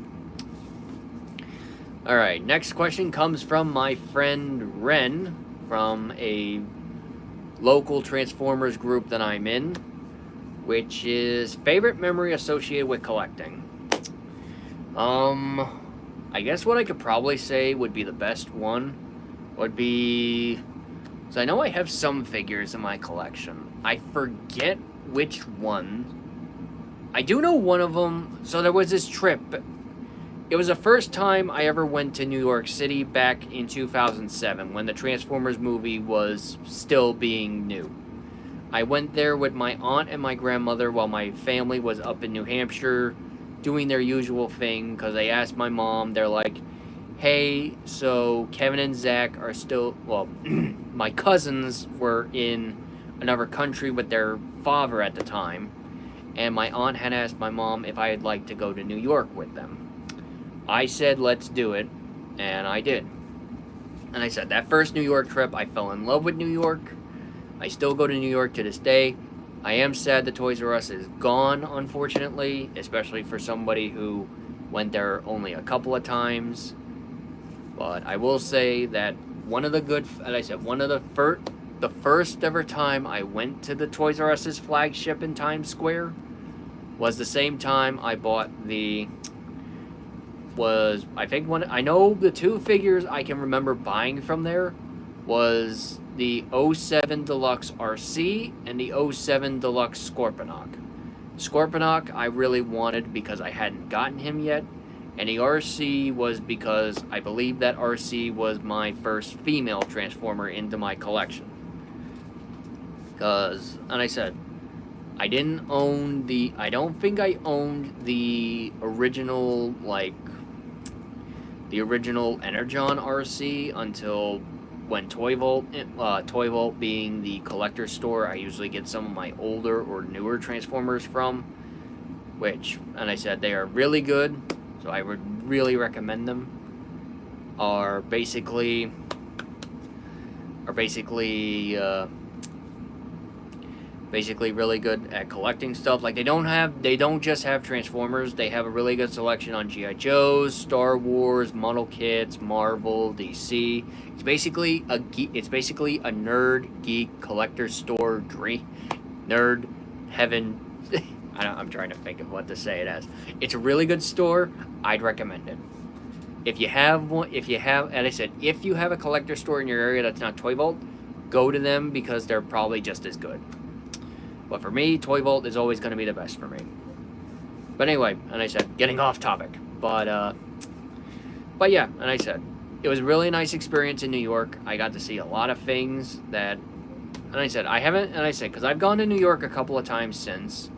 Alright, next question comes from my friend Ren, from a local Transformers group that I'm in, which is favorite memory associated with collecting. I guess what I could probably say would be the best one would be, so I know I have some figures in my collection. I forget which one. I do know one of them. So there was this trip. It was the first time I ever went to New York City back in 2007, when the Transformers movie was still being new. I went there with my aunt and my grandmother while my family was up in New Hampshire doing their usual thing, because they asked my mom, they're like, hey, so Kevin and Zach are still, well, my cousins were in another country with their father at the time, and my aunt had asked my mom if I'd like to go to New York with them. I said, let's do it, and I did. And I said, that first New York trip, I fell in love with New York. I still go to New York to this day. I am sad the Toys R Us is gone, unfortunately, especially for somebody who went there only a couple of times. But I will say that one of the first ever time I went to the Toys R Us's flagship in Times Square was the same time I bought I know the 2 figures I can remember buying from there was the 07 Deluxe RC and the 07 Deluxe Scorponok. Scorponok I really wanted because I hadn't gotten him yet, and the RC was because I believe that RC was my first female Transformer into my collection. And I said, I don't think I owned the original, the original Energon RC until when Toy Vault being the collector store I usually get some of my older or newer Transformers from, and I said they are really good, so I would really recommend them, are basically really good at collecting stuff. Like, they don't just have Transformers, they have a really good selection on G.I. Joes, Star Wars, model kits, Marvel, DC. It's basically a nerd geek collector store nerd heaven. I'm trying to think of what to say it as. It's a really good store. I'd recommend it. if you have one, and I said, if you have a collector store in your area that's not Toy Vault, go to them because they're probably just as good. But for me, Toy Vault is always going to be the best for me. But anyway, and I said, getting off topic. But yeah, and I said, it was a really nice experience in New York. I got to see a lot of things that, and I said, I haven't, and I said, because I've gone to New York a couple of times since.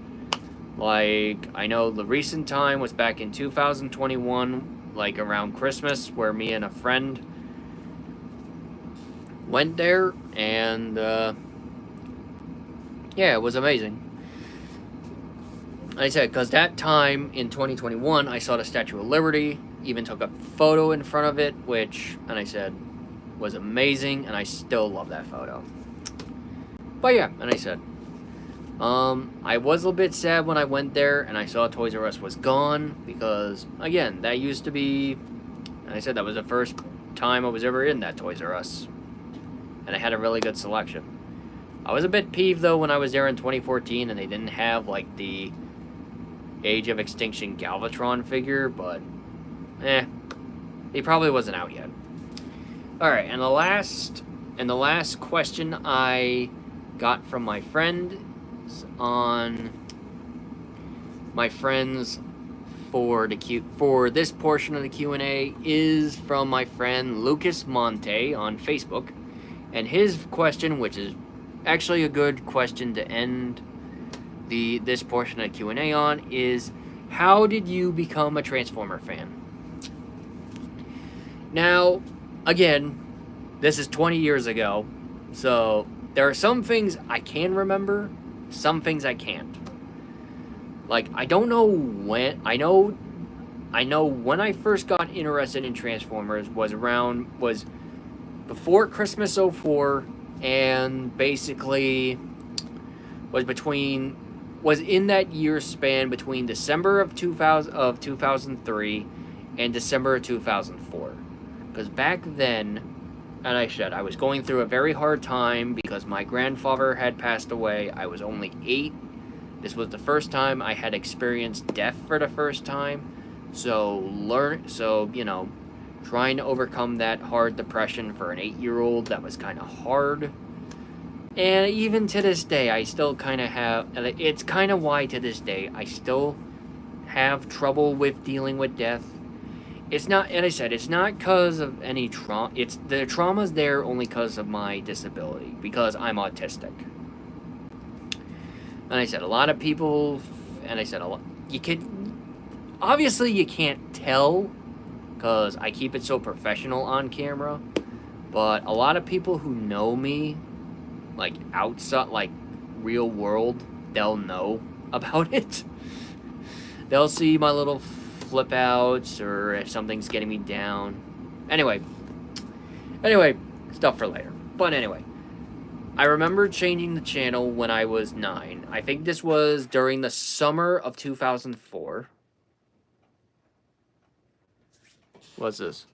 Like, I know the recent time was back in 2021, like around Christmas, where me and a friend went there, and yeah, it was amazing. I said, because that time in 2021, I saw the Statue of Liberty, even took a photo in front of it, which, and I said, was amazing, and I still love that photo. But yeah, and I said, I was a little bit sad when I went there and I saw Toys R Us was gone, because, again, that used to be, and I said that was the first time I was ever in that Toys R Us, and it had a really good selection. I was a bit peeved, though, when I was there in 2014 and they didn't have, like, the Age of Extinction Galvatron figure, but, he probably wasn't out yet. Alright, and the last question I got from my friend on my friends for this portion of the Q&A is from my friend Lucas Monte on Facebook, and his question, which is actually a good question to end this portion of the Q&A on, is how did you become a Transformer fan? Now, again, this is 20 years ago, so there are some things I can remember, some things I can't. Like, I don't know when. I know when I first got interested in Transformers was before Christmas '04, and basically was in that year span between December of 2003 and December of 2004. Because back then, and I was going through a very hard time because my grandfather had passed away. I was only 8. This was the first time I had experienced death for the first time. So, trying to overcome that hard depression for an 8-year-old, that was kind of hard. And even to this day, I still kind of have, it's kind of why to this day, I still have trouble with dealing with death. It's not, and I said, it's not because of any trauma. The trauma's there only because of my disability, because I'm autistic. And I said, a lot of people, and I said, obviously you can't tell, because I keep it so professional on camera, but a lot of people who know me, like outside, like real world, they'll know about it. They'll see my little flip outs, or if something's getting me down. Anyway, stuff for later. But anyway, I remember changing the channel when I was 9. I think this was during the summer of 2004. What's this?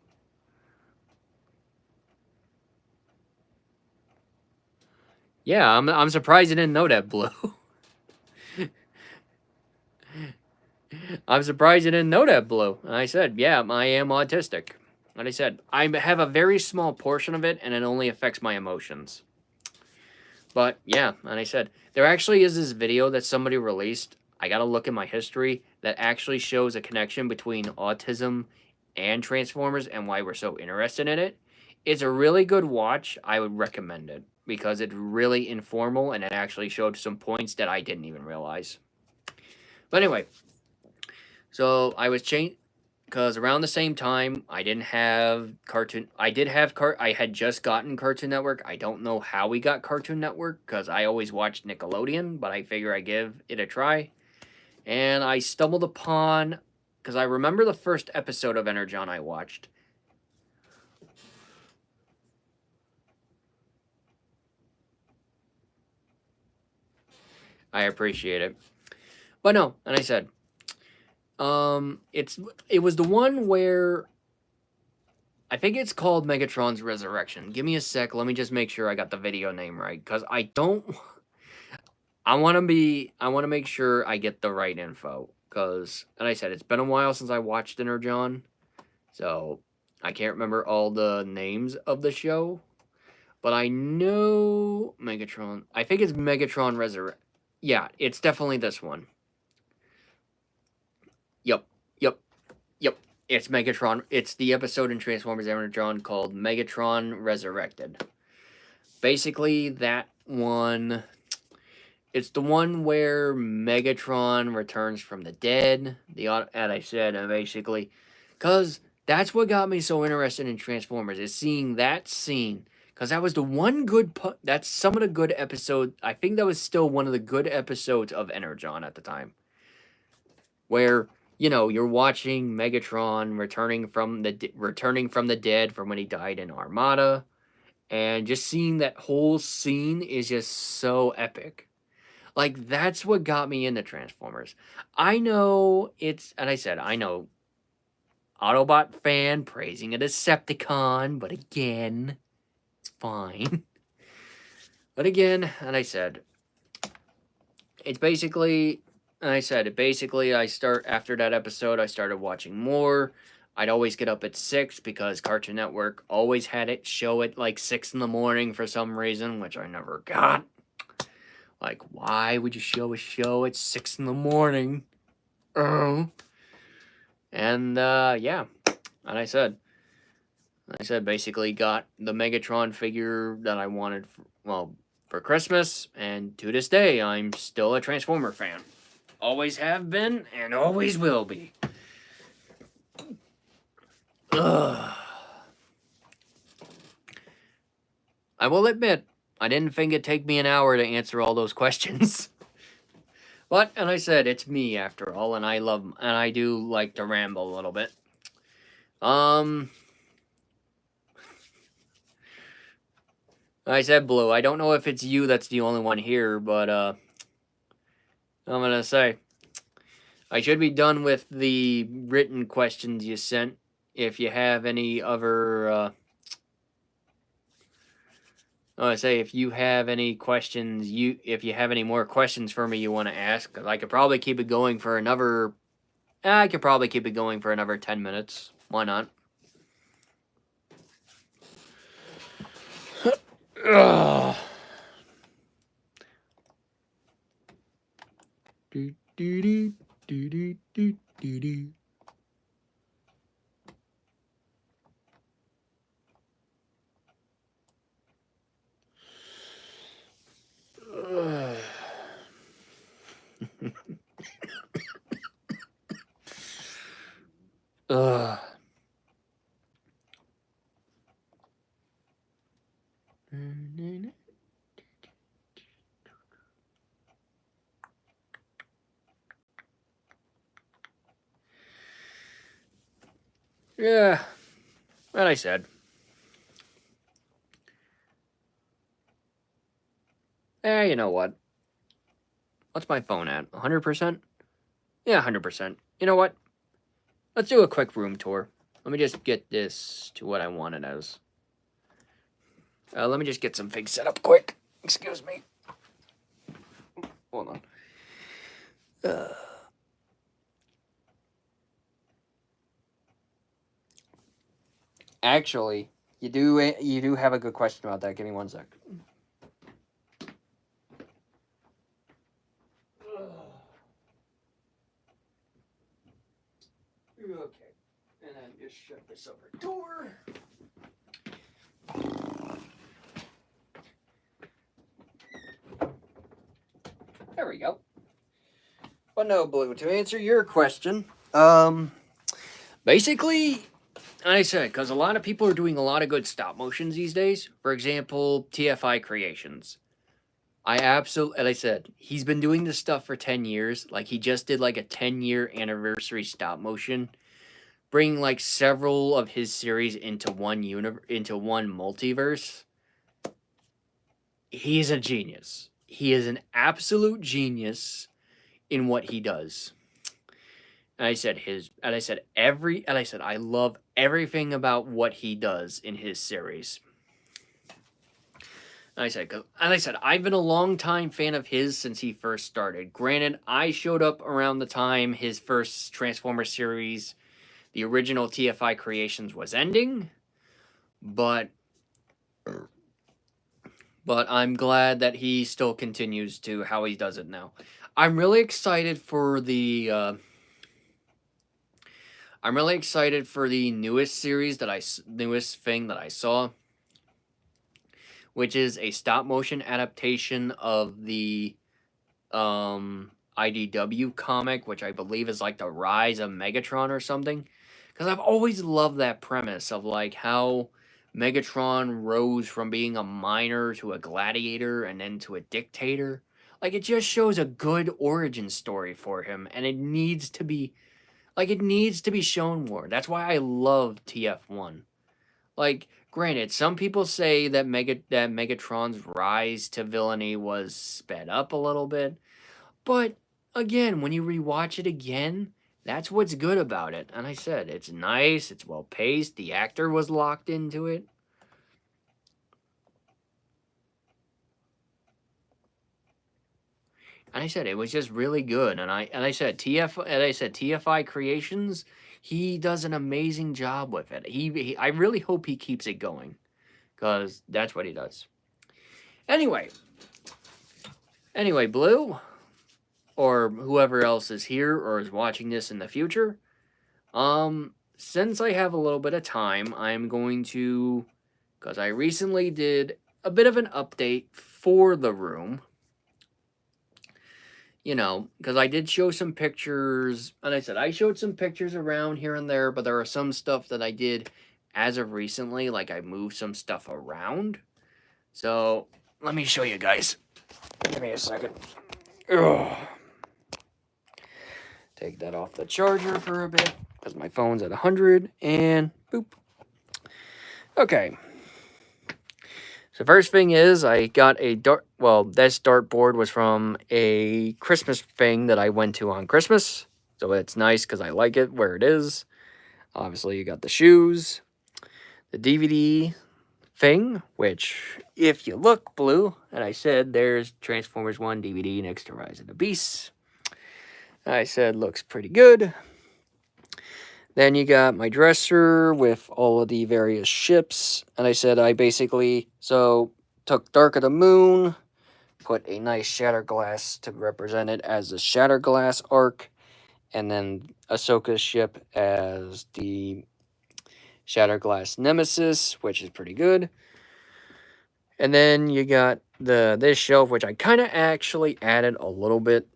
Yeah, I'm surprised you didn't know that, Blue. I'm surprised you didn't know that, Blue. And I said, yeah, I am autistic. And I said, I have a very small portion of it, and it only affects my emotions. But, yeah, and I said, there actually is this video that somebody released, I gotta look in my history, that actually shows a connection between autism and Transformers and why we're so interested in it. It's a really good watch. I would recommend it, because it's really informal, and it actually showed some points that I didn't even realize. But anyway, so I was because around the same time, I didn't have Cartoon. I had just gotten Cartoon Network. I don't know how we got Cartoon Network, because I always watched Nickelodeon, but I figure I'd give it a try. And I stumbled upon, because I remember the first episode of Energon I watched. I appreciate it. But no, and I said, it was the one where I think it's called Megatron's Resurrection. Give me a sec. Let me just make sure I got the video name right, because I want to make sure I get the right info, because, and I said, it's been a while since I watched Energon, So I can't remember all the names of the show, but I know Megatron. I think it's Megatron Resurrect. Yeah, it's definitely this one. Yep, yep, yep. It's Megatron. It's the episode in Transformers Energon called Megatron Resurrected. Basically, that one. It's the one where Megatron returns from the dead. And I said, basically, because that's what got me so interested in Transformers is seeing that scene. Because that was the one good. That's some of the good episodes. I think that was still one of the good episodes of Energon at the time, where you're watching Megatron returning from the dead from when he died in Armada, and just seeing that whole scene is just so epic. Like, that's what got me into Transformers. I know and I said, I know, Autobot fan praising a Decepticon, but again, it's fine. But again, and I said, it's basically, and I said, after that episode, I started watching more. I'd always get up at 6 because Cartoon Network always had it show it like 6 in the morning for some reason, which I never got. Like, why would you show a show at 6 in the morning? And, yeah. And I said, basically got the Megatron figure that I wanted, for Christmas. And to this day, I'm still a Transformer fan. Always have been, and always will be. Ugh. I will admit, I didn't think it'd take me an hour to answer all those questions. But, and I said, it's me after all, and I do like to ramble a little bit. I said, Blue, I don't know if it's you that's the only one here, but, I'm gonna say, I should be done with the written questions you sent. If you have any other, if you have any questions, if you have any more questions for me you want to ask, because I could probably keep it going for another. I could probably keep it going for another 10 minutes. Why not? Ugh. Do, do, do, do, do, do, do, do. Ugh. Ugh. Yeah, what I said. You know what? What's my phone at? 100%? Yeah, 100%. You know what? Let's do a quick room tour. Let me just get this to what I want it as. Let me just get some things set up quick. Excuse me. Hold on. Actually, you do have a good question about that. Give me one sec. Okay, and then just shut this other door. There we go. But no, Blue, to answer your question, basically, like I said, because a lot of people are doing a lot of good stop motions these days. For example, TFI Creations. And I said, he's been doing this stuff for 10 years. Like, he just did like a 10-year anniversary stop motion, bringing like several of his series into one multiverse. He's a genius. He is an absolute genius in what he does. And I said I love everything about what he does in his series. And I said, I've been a long-time fan of his since he first started. Granted, I showed up around the time his first Transformers series the original TFI Creations was ending, but I'm glad that he still continues to how he does it now. I'm really excited for the newest series newest thing that I saw, which is a stop motion adaptation of the IDW comic, which I believe is like the Rise of Megatron or something. Because I've always loved that premise of like how Megatron rose from being a miner to a gladiator and then to a dictator. Like it just shows a good origin story for him, and it needs to be shown more. That's why I love TF1. Like, granted, some people say that Megatron's rise to villainy was sped up a little bit, but again, when you rewatch it again, that's what's good about it. And I said, it's nice, it's well paced, the actor was locked into it. And I said it was just really good. And I said TFI Creations, he does an amazing job with it. I really hope he keeps it going, because that's what he does. Anyway, Blue, or whoever else is here or is watching this in the future, since I have a little bit of time, I'm going to, because I recently did a bit of an update for the room. You know, because I did show some pictures, and I said I showed some pictures around here and there, but there are some stuff that I did as of recently, like I moved some stuff around. So, let me show you guys. Give me a second. Ugh. Take that off the charger for a bit, because my phone's at 100, and boop. Okay. So first thing is, I got a dart. Well, this dartboard was from a Christmas thing that I went to on Christmas, so it's nice because I like it where it is. Obviously, you got the shoes, the DVD thing, which, if you look, Blue, and I said there's Transformers 1 DVD next to Rise of the Beasts. I said looks pretty good. Then you got my dresser with all of the various ships. And I said I basically, took Dark of the Moon, put a nice Shatterglass to represent it as the Shatterglass arc, and then Ahsoka's ship as the Shatterglass Nemesis, which is pretty good. And then you got this shelf, which I kind of actually added a little bit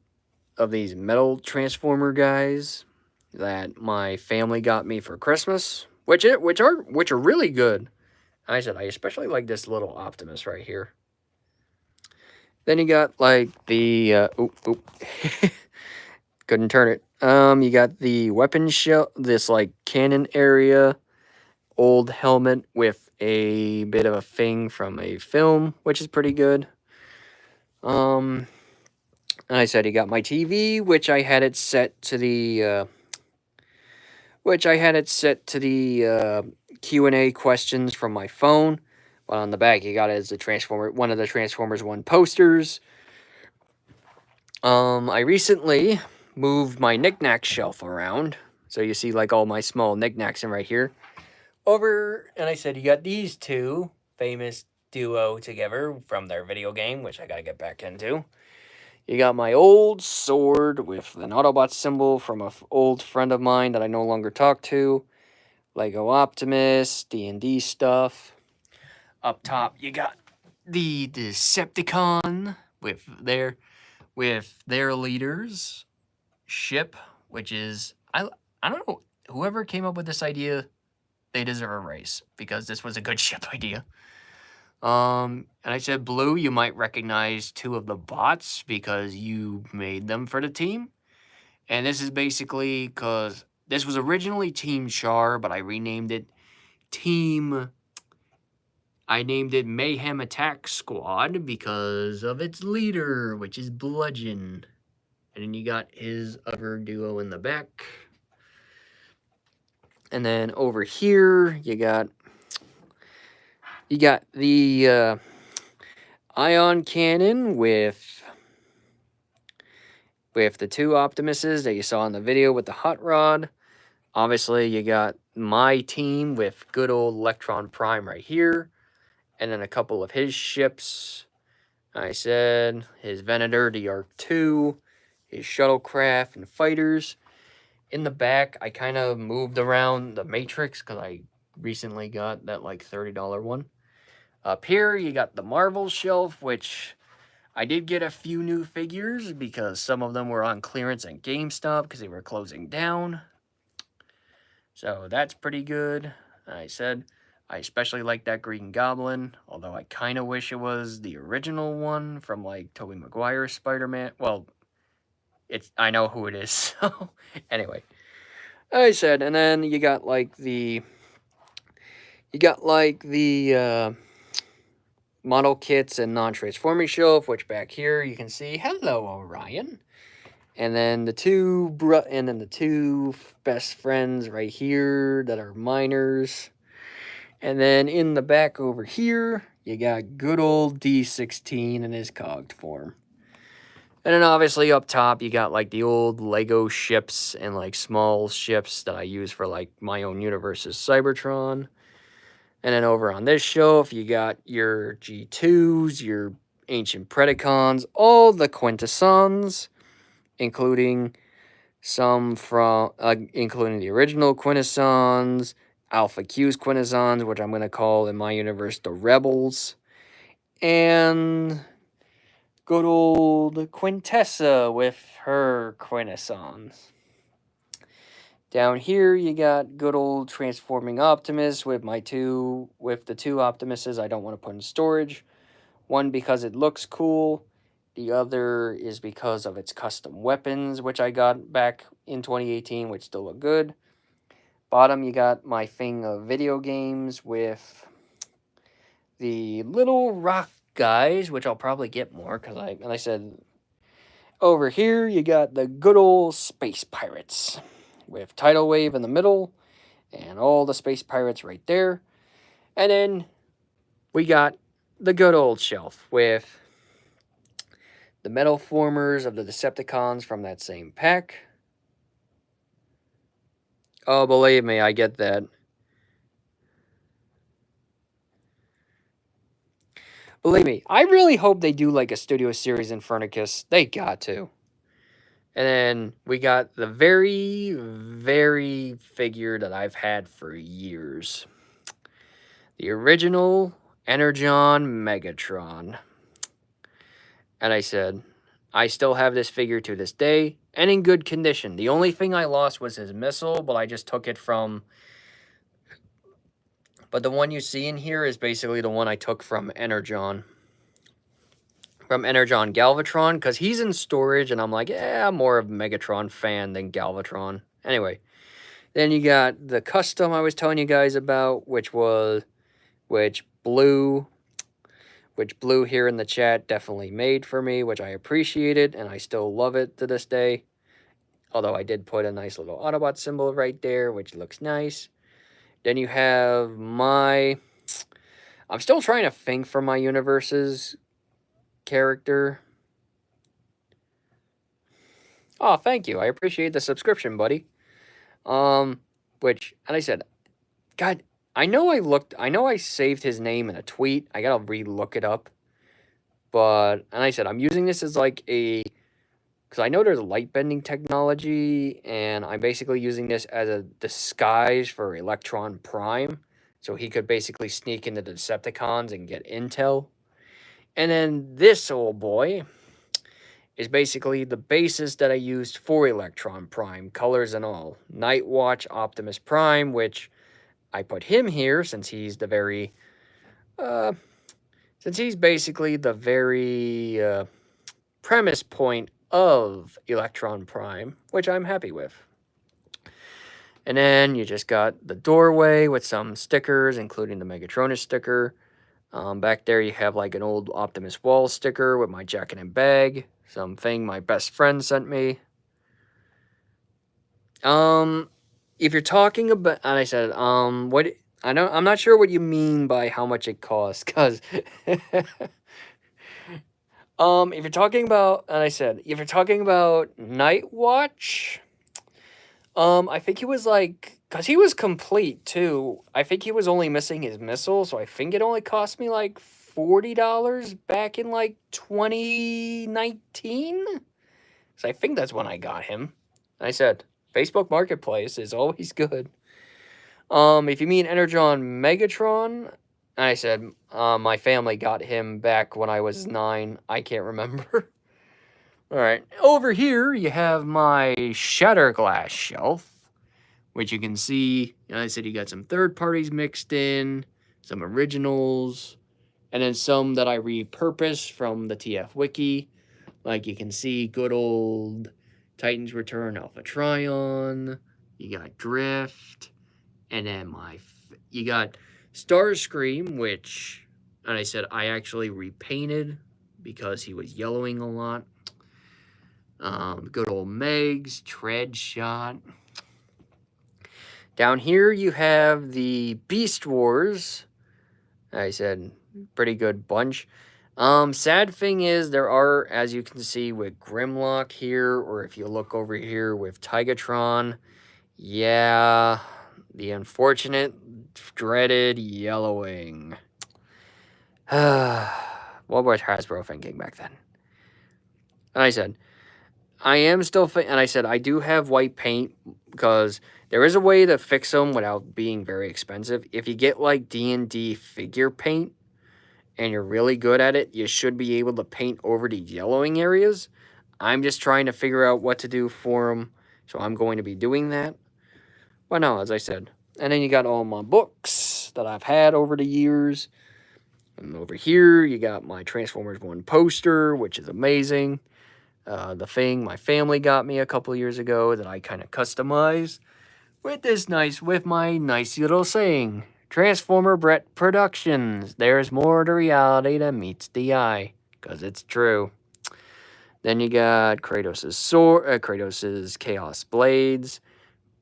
of these metal Transformer guys that my family got me for Christmas, which are really good. I said I especially like this little Optimus right here. Then you got like the couldn't turn it. You got the weapon shell, this like cannon area, old helmet with a bit of a thing from a film, which is pretty good. And I said he got my TV, which I had it set to the Q&A questions from my phone. But on the back, you got it as one of the Transformers 1 posters. I recently moved my knickknack shelf around, so you see like all my small knickknacks in right here. And I said you got these two famous duo together from their video game, which I gotta get back into. You got my old sword with an Autobot symbol from an old friend of mine that I no longer talk to. Lego Optimus, D&D stuff. Up top, you got the Decepticon with their leader's ship, which is I don't know, whoever came up with this idea, they deserve a raise because this was a good ship idea. And I said, Blue, you might recognize two of the bots because you made them for the team. And this is basically because this was originally Team Char, but I renamed it Mayhem Attack Squad because of its leader, which is Bludgeon. And then you got his other duo in the back. And then over here, you got the ion cannon with the two Optimuses that you saw in the video with the hot rod. obviously, you got my team with good old Electron Prime right here, and then a couple of his ships. I said his Venator, the Arc-2, his shuttlecraft and fighters. In the back, I kind of moved around the Matrix because I recently got that like $30 one. Up here, you got the Marvel shelf, which I did get a few new figures because some of them were on clearance at GameStop because they were closing down. So that's pretty good. I said I especially like that Green Goblin, although I kind of wish it was the original one from like Tobey Maguire's Spider-Man. Well, I know who it is. So anyway, I said, and then you got like the model kits and non-transforming shelf, which back here you can see, hello Orion. And then the two best friends right here that are minors. And then in the back over here, you got good old D16 in his cogged form. And then obviously up top, you got like the old Lego ships and like small ships that I use for like my own universe's Cybertron. And then over on this shelf, you got your G2s, your Ancient Predacons, all the Quintessons, including some from, including the original Quintessons, Alpha Q's Quintessons, which I'm going to call in my universe the Rebels, and good old Quintessa with her Quintessons. Down here, you got good old Transforming Optimus with the two Optimuses I don't want to put in storage. One because it looks cool. The other is because of its custom weapons, which I got back in 2018, which still look good. Bottom, you got my thing of video games with the little rock guys, which I'll probably get more, because like I said, over here, you got the good old Space Pirates with Tidal Wave in the middle and all the Space Pirates right there. And then we got the good old shelf with the metal formers of the Decepticons from that same pack. Oh, believe me, I get that. Believe me, I really hope they do like a studio series in Infernicus. They got to. And then we got the very, very figure that I've had for years. The original Energon Megatron. And I said, I still have this figure to this day, and in good condition. The only thing I lost was his missile, but I just took it from... But the one you see in here is basically the one I took from Energon. From Energon Galvatron, because he's in storage, and I'm like, yeah, I'm more of a Megatron fan than Galvatron. Anyway, then you got the custom I was telling you guys about, which Blue here in the chat definitely made for me, which I appreciated, and I still love it to this day. Although I did put a nice little Autobot symbol right there, which looks nice. Then you have my... I'm still trying to think for my universe's character. Oh, thank you. I appreciate the subscription, buddy. And I said, God, I know I saved his name in a tweet. I gotta re-look it up. And I said, I'm using this as like because I know there's light bending technology, and I'm basically using this as a disguise for Electron Prime. So he could basically sneak into the Decepticons and get intel. And then this old boy is basically the basis that I used for Electron Prime, colors and all. Nightwatch Optimus Prime, which I put him here since he's the very... since he's basically the very premise point of Electron Prime, which I'm happy with. And then you just got the doorway with some stickers, including the Megatronus sticker. Back there you have like an old Optimus Wall sticker with my jacket and bag. Something my best friend sent me. If you're talking about... And I said, what... I know, I'm not sure what you mean by how much it costs, because... if you're talking about... And I said, if you're talking about Nightwatch... I think he was like, cause he was complete too. I think he was only missing his missile, so I think it only cost me like $40 back in like 2019. So I think that's when I got him. I said, Facebook Marketplace is always good. If you mean Energon Megatron, I said, my family got him back when I was 9. I can't remember. All right, over here you have my Shatter Glass shelf, which you can see. I said you got some third parties mixed in, some originals, and then some that I repurposed from the TF Wiki. Like you can see, good old Titans Return Alpha Trion. You got Drift, and then you got Starscream, which, and I said I actually repainted because he was yellowing a lot. Good old Megs, Tread Shot. Down here you have the Beast Wars. I said, pretty good bunch. Sad thing is there are, as you can see with Grimlock here, or if you look over here with Tigatron, yeah, the unfortunate, dreaded yellowing. What was Hasbro thinking back then? And I said, I am still, and I said, I do have white paint because there is a way to fix them without being very expensive. If you get like D&D figure paint and you're really good at it, you should be able to paint over the yellowing areas. I'm just trying to figure out what to do for them, so I'm going to be doing that. But no, as I said. And then you got all my books that I've had over the years. And over here, you got my Transformers 1 poster, which is amazing. The thing my family got me a couple years ago that I kind of customized with my nice little saying, Transformerbrett Productions. There's more to reality than meets the eye, because it's true. Then you got Kratos' Chaos Blades,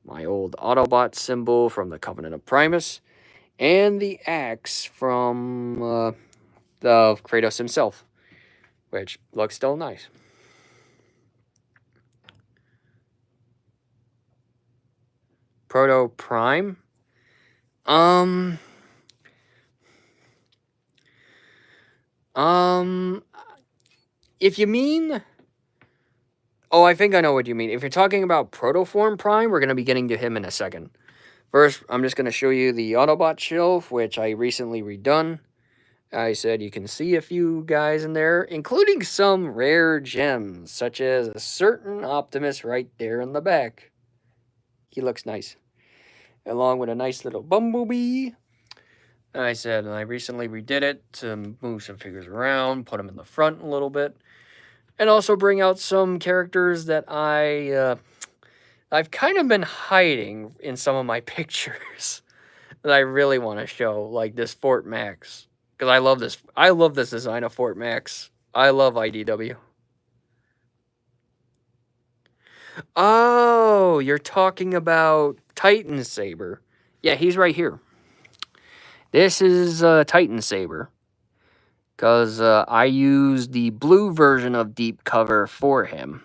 my old Autobot symbol from the Covenant of Primus, and the axe from the Kratos himself, which looks still nice. Proto Prime. If you mean, oh, I think I know what you mean. If you're talking about Protoform Prime, we're going to be getting to him in a second. First, I'm just going to show you the Autobot shelf, which I recently redone. I said you can see a few guys in there, including some rare gems, such as a certain Optimus right there in the back. He looks nice. Along with a nice little Bumblebee. I said I recently redid it to move some figures around, put them in the front a little bit, and also bring out some characters that I've kind of been hiding in some of my pictures that I really want to show, like this Fort Max, because I love this. I love this design of Fort Max. I love IDW. Oh, you're talking about Titan Saber. Yeah, he's right here. This is Titan Saber, because I used the blue version of Deep Cover for him,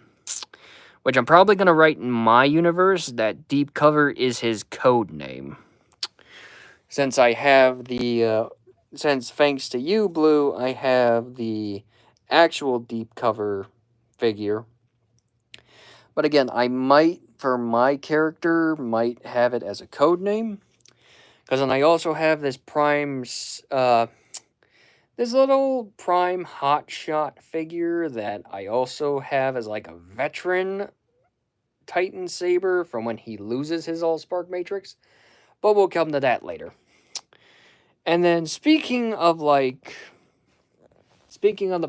which I'm probably going to write in my universe that Deep Cover is his code name. Since I have the, since thanks to you, Blue, I have the actual Deep Cover figure. But again, I might, for my character, might have it as a code name. Because then I also have this Prime, this little Prime Hotshot figure that I also have as like a veteran Titan Saber from when he loses his Allspark Matrix. But we'll come to that later. And then speaking of the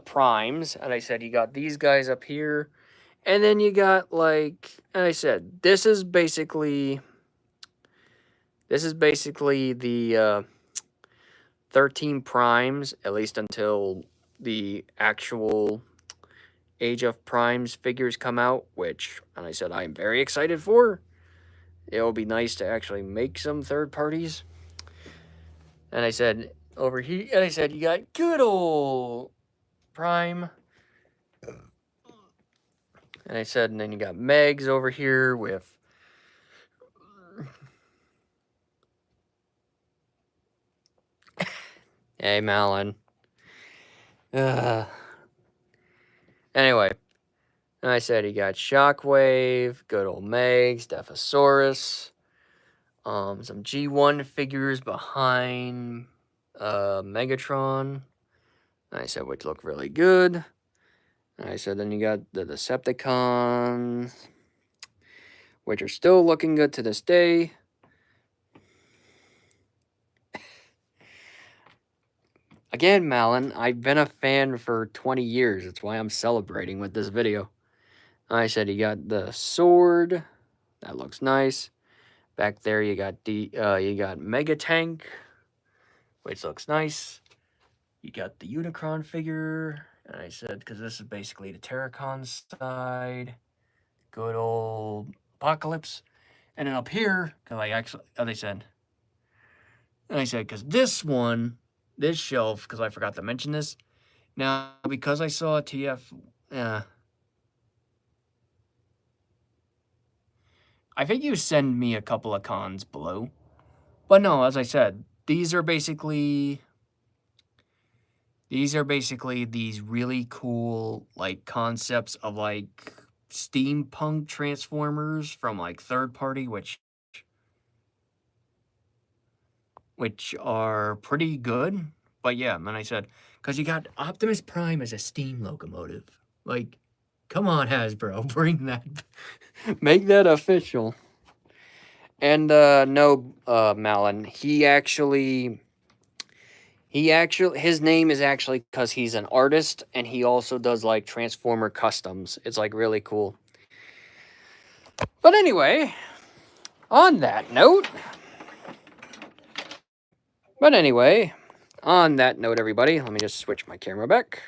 Primes, and I said you got these guys up here. And then you got like, and I said, this is basically the 13 Primes, at least until the actual Age of Primes figures come out, which, and I said, I'm very excited for. It'll be nice to actually make some third parties. And I said, over here, and I said, you got good old Prime. And I said, and then you got Megs over here with Hey, Malin. Anyway, I said he got Shockwave, good old Meg, Stephosaurus, some G1 figures behind Megatron. I said which look really good. I said then you got the Decepticons, which are still looking good to this day. Again, Malin, I've been a fan for 20 years. That's why I'm celebrating with this video. I said you got the sword. That looks nice. Back there you got Mega Tank, which looks nice. You got the Unicron figure. And I said, because this is basically the Terracon side. Good old Apocalypse. And then up here, because I said, because this one, this shelf, because I forgot to mention this. Now, because I saw TF, I think you send me a couple of cons below. But no, as I said, these are basically these really cool, like, concepts of, like, steampunk Transformers from, like, third party, which are pretty good. But yeah, and I said, because you got Optimus Prime as a steam locomotive. Like, come on, Hasbro, bring that. Make that official. And, no, Malin, his name is actually because he's an artist, and he also does, like, Transformer customs. It's, like, really cool. But anyway, on that note, everybody, let me just switch my camera back.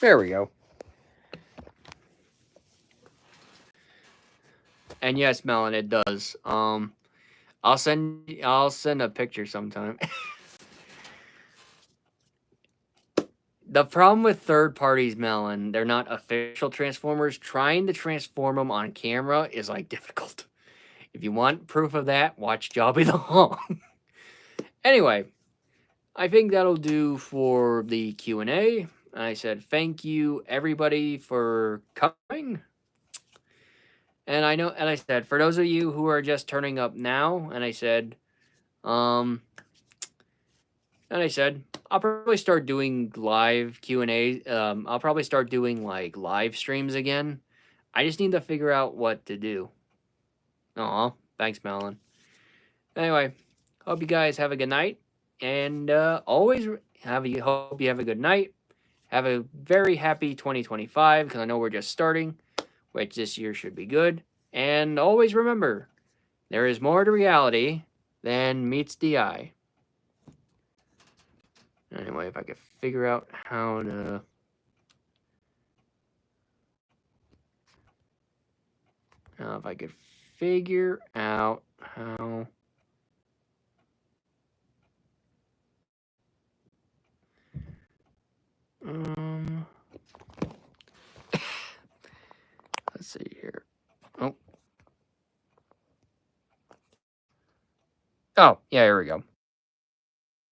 There we go. And yes, Melon, it does. I'll send a picture sometime. The problem with third parties, Melon, they're not official Transformers. Trying to transform them on camera is, like, difficult. If you want proof of that, watch Jobby the Hong. Anyway, I think that'll do for the Q&A. I said thank you, everybody, for coming. And I said, for those of you who are just turning up now, and I said, I'll probably start doing live Q&A. I'll probably start doing, like, live streams again. I just need to figure out what to do. Aw, thanks, Melon. Anyway, hope you guys have a good night. And hope you have a good night. Have a very happy 2025, because I know we're just starting, which this year should be good. And always remember, there is more to reality than meets the eye. Anyway, if I could figure out how to... if I could figure out how... let's see here. Oh, yeah, here we go.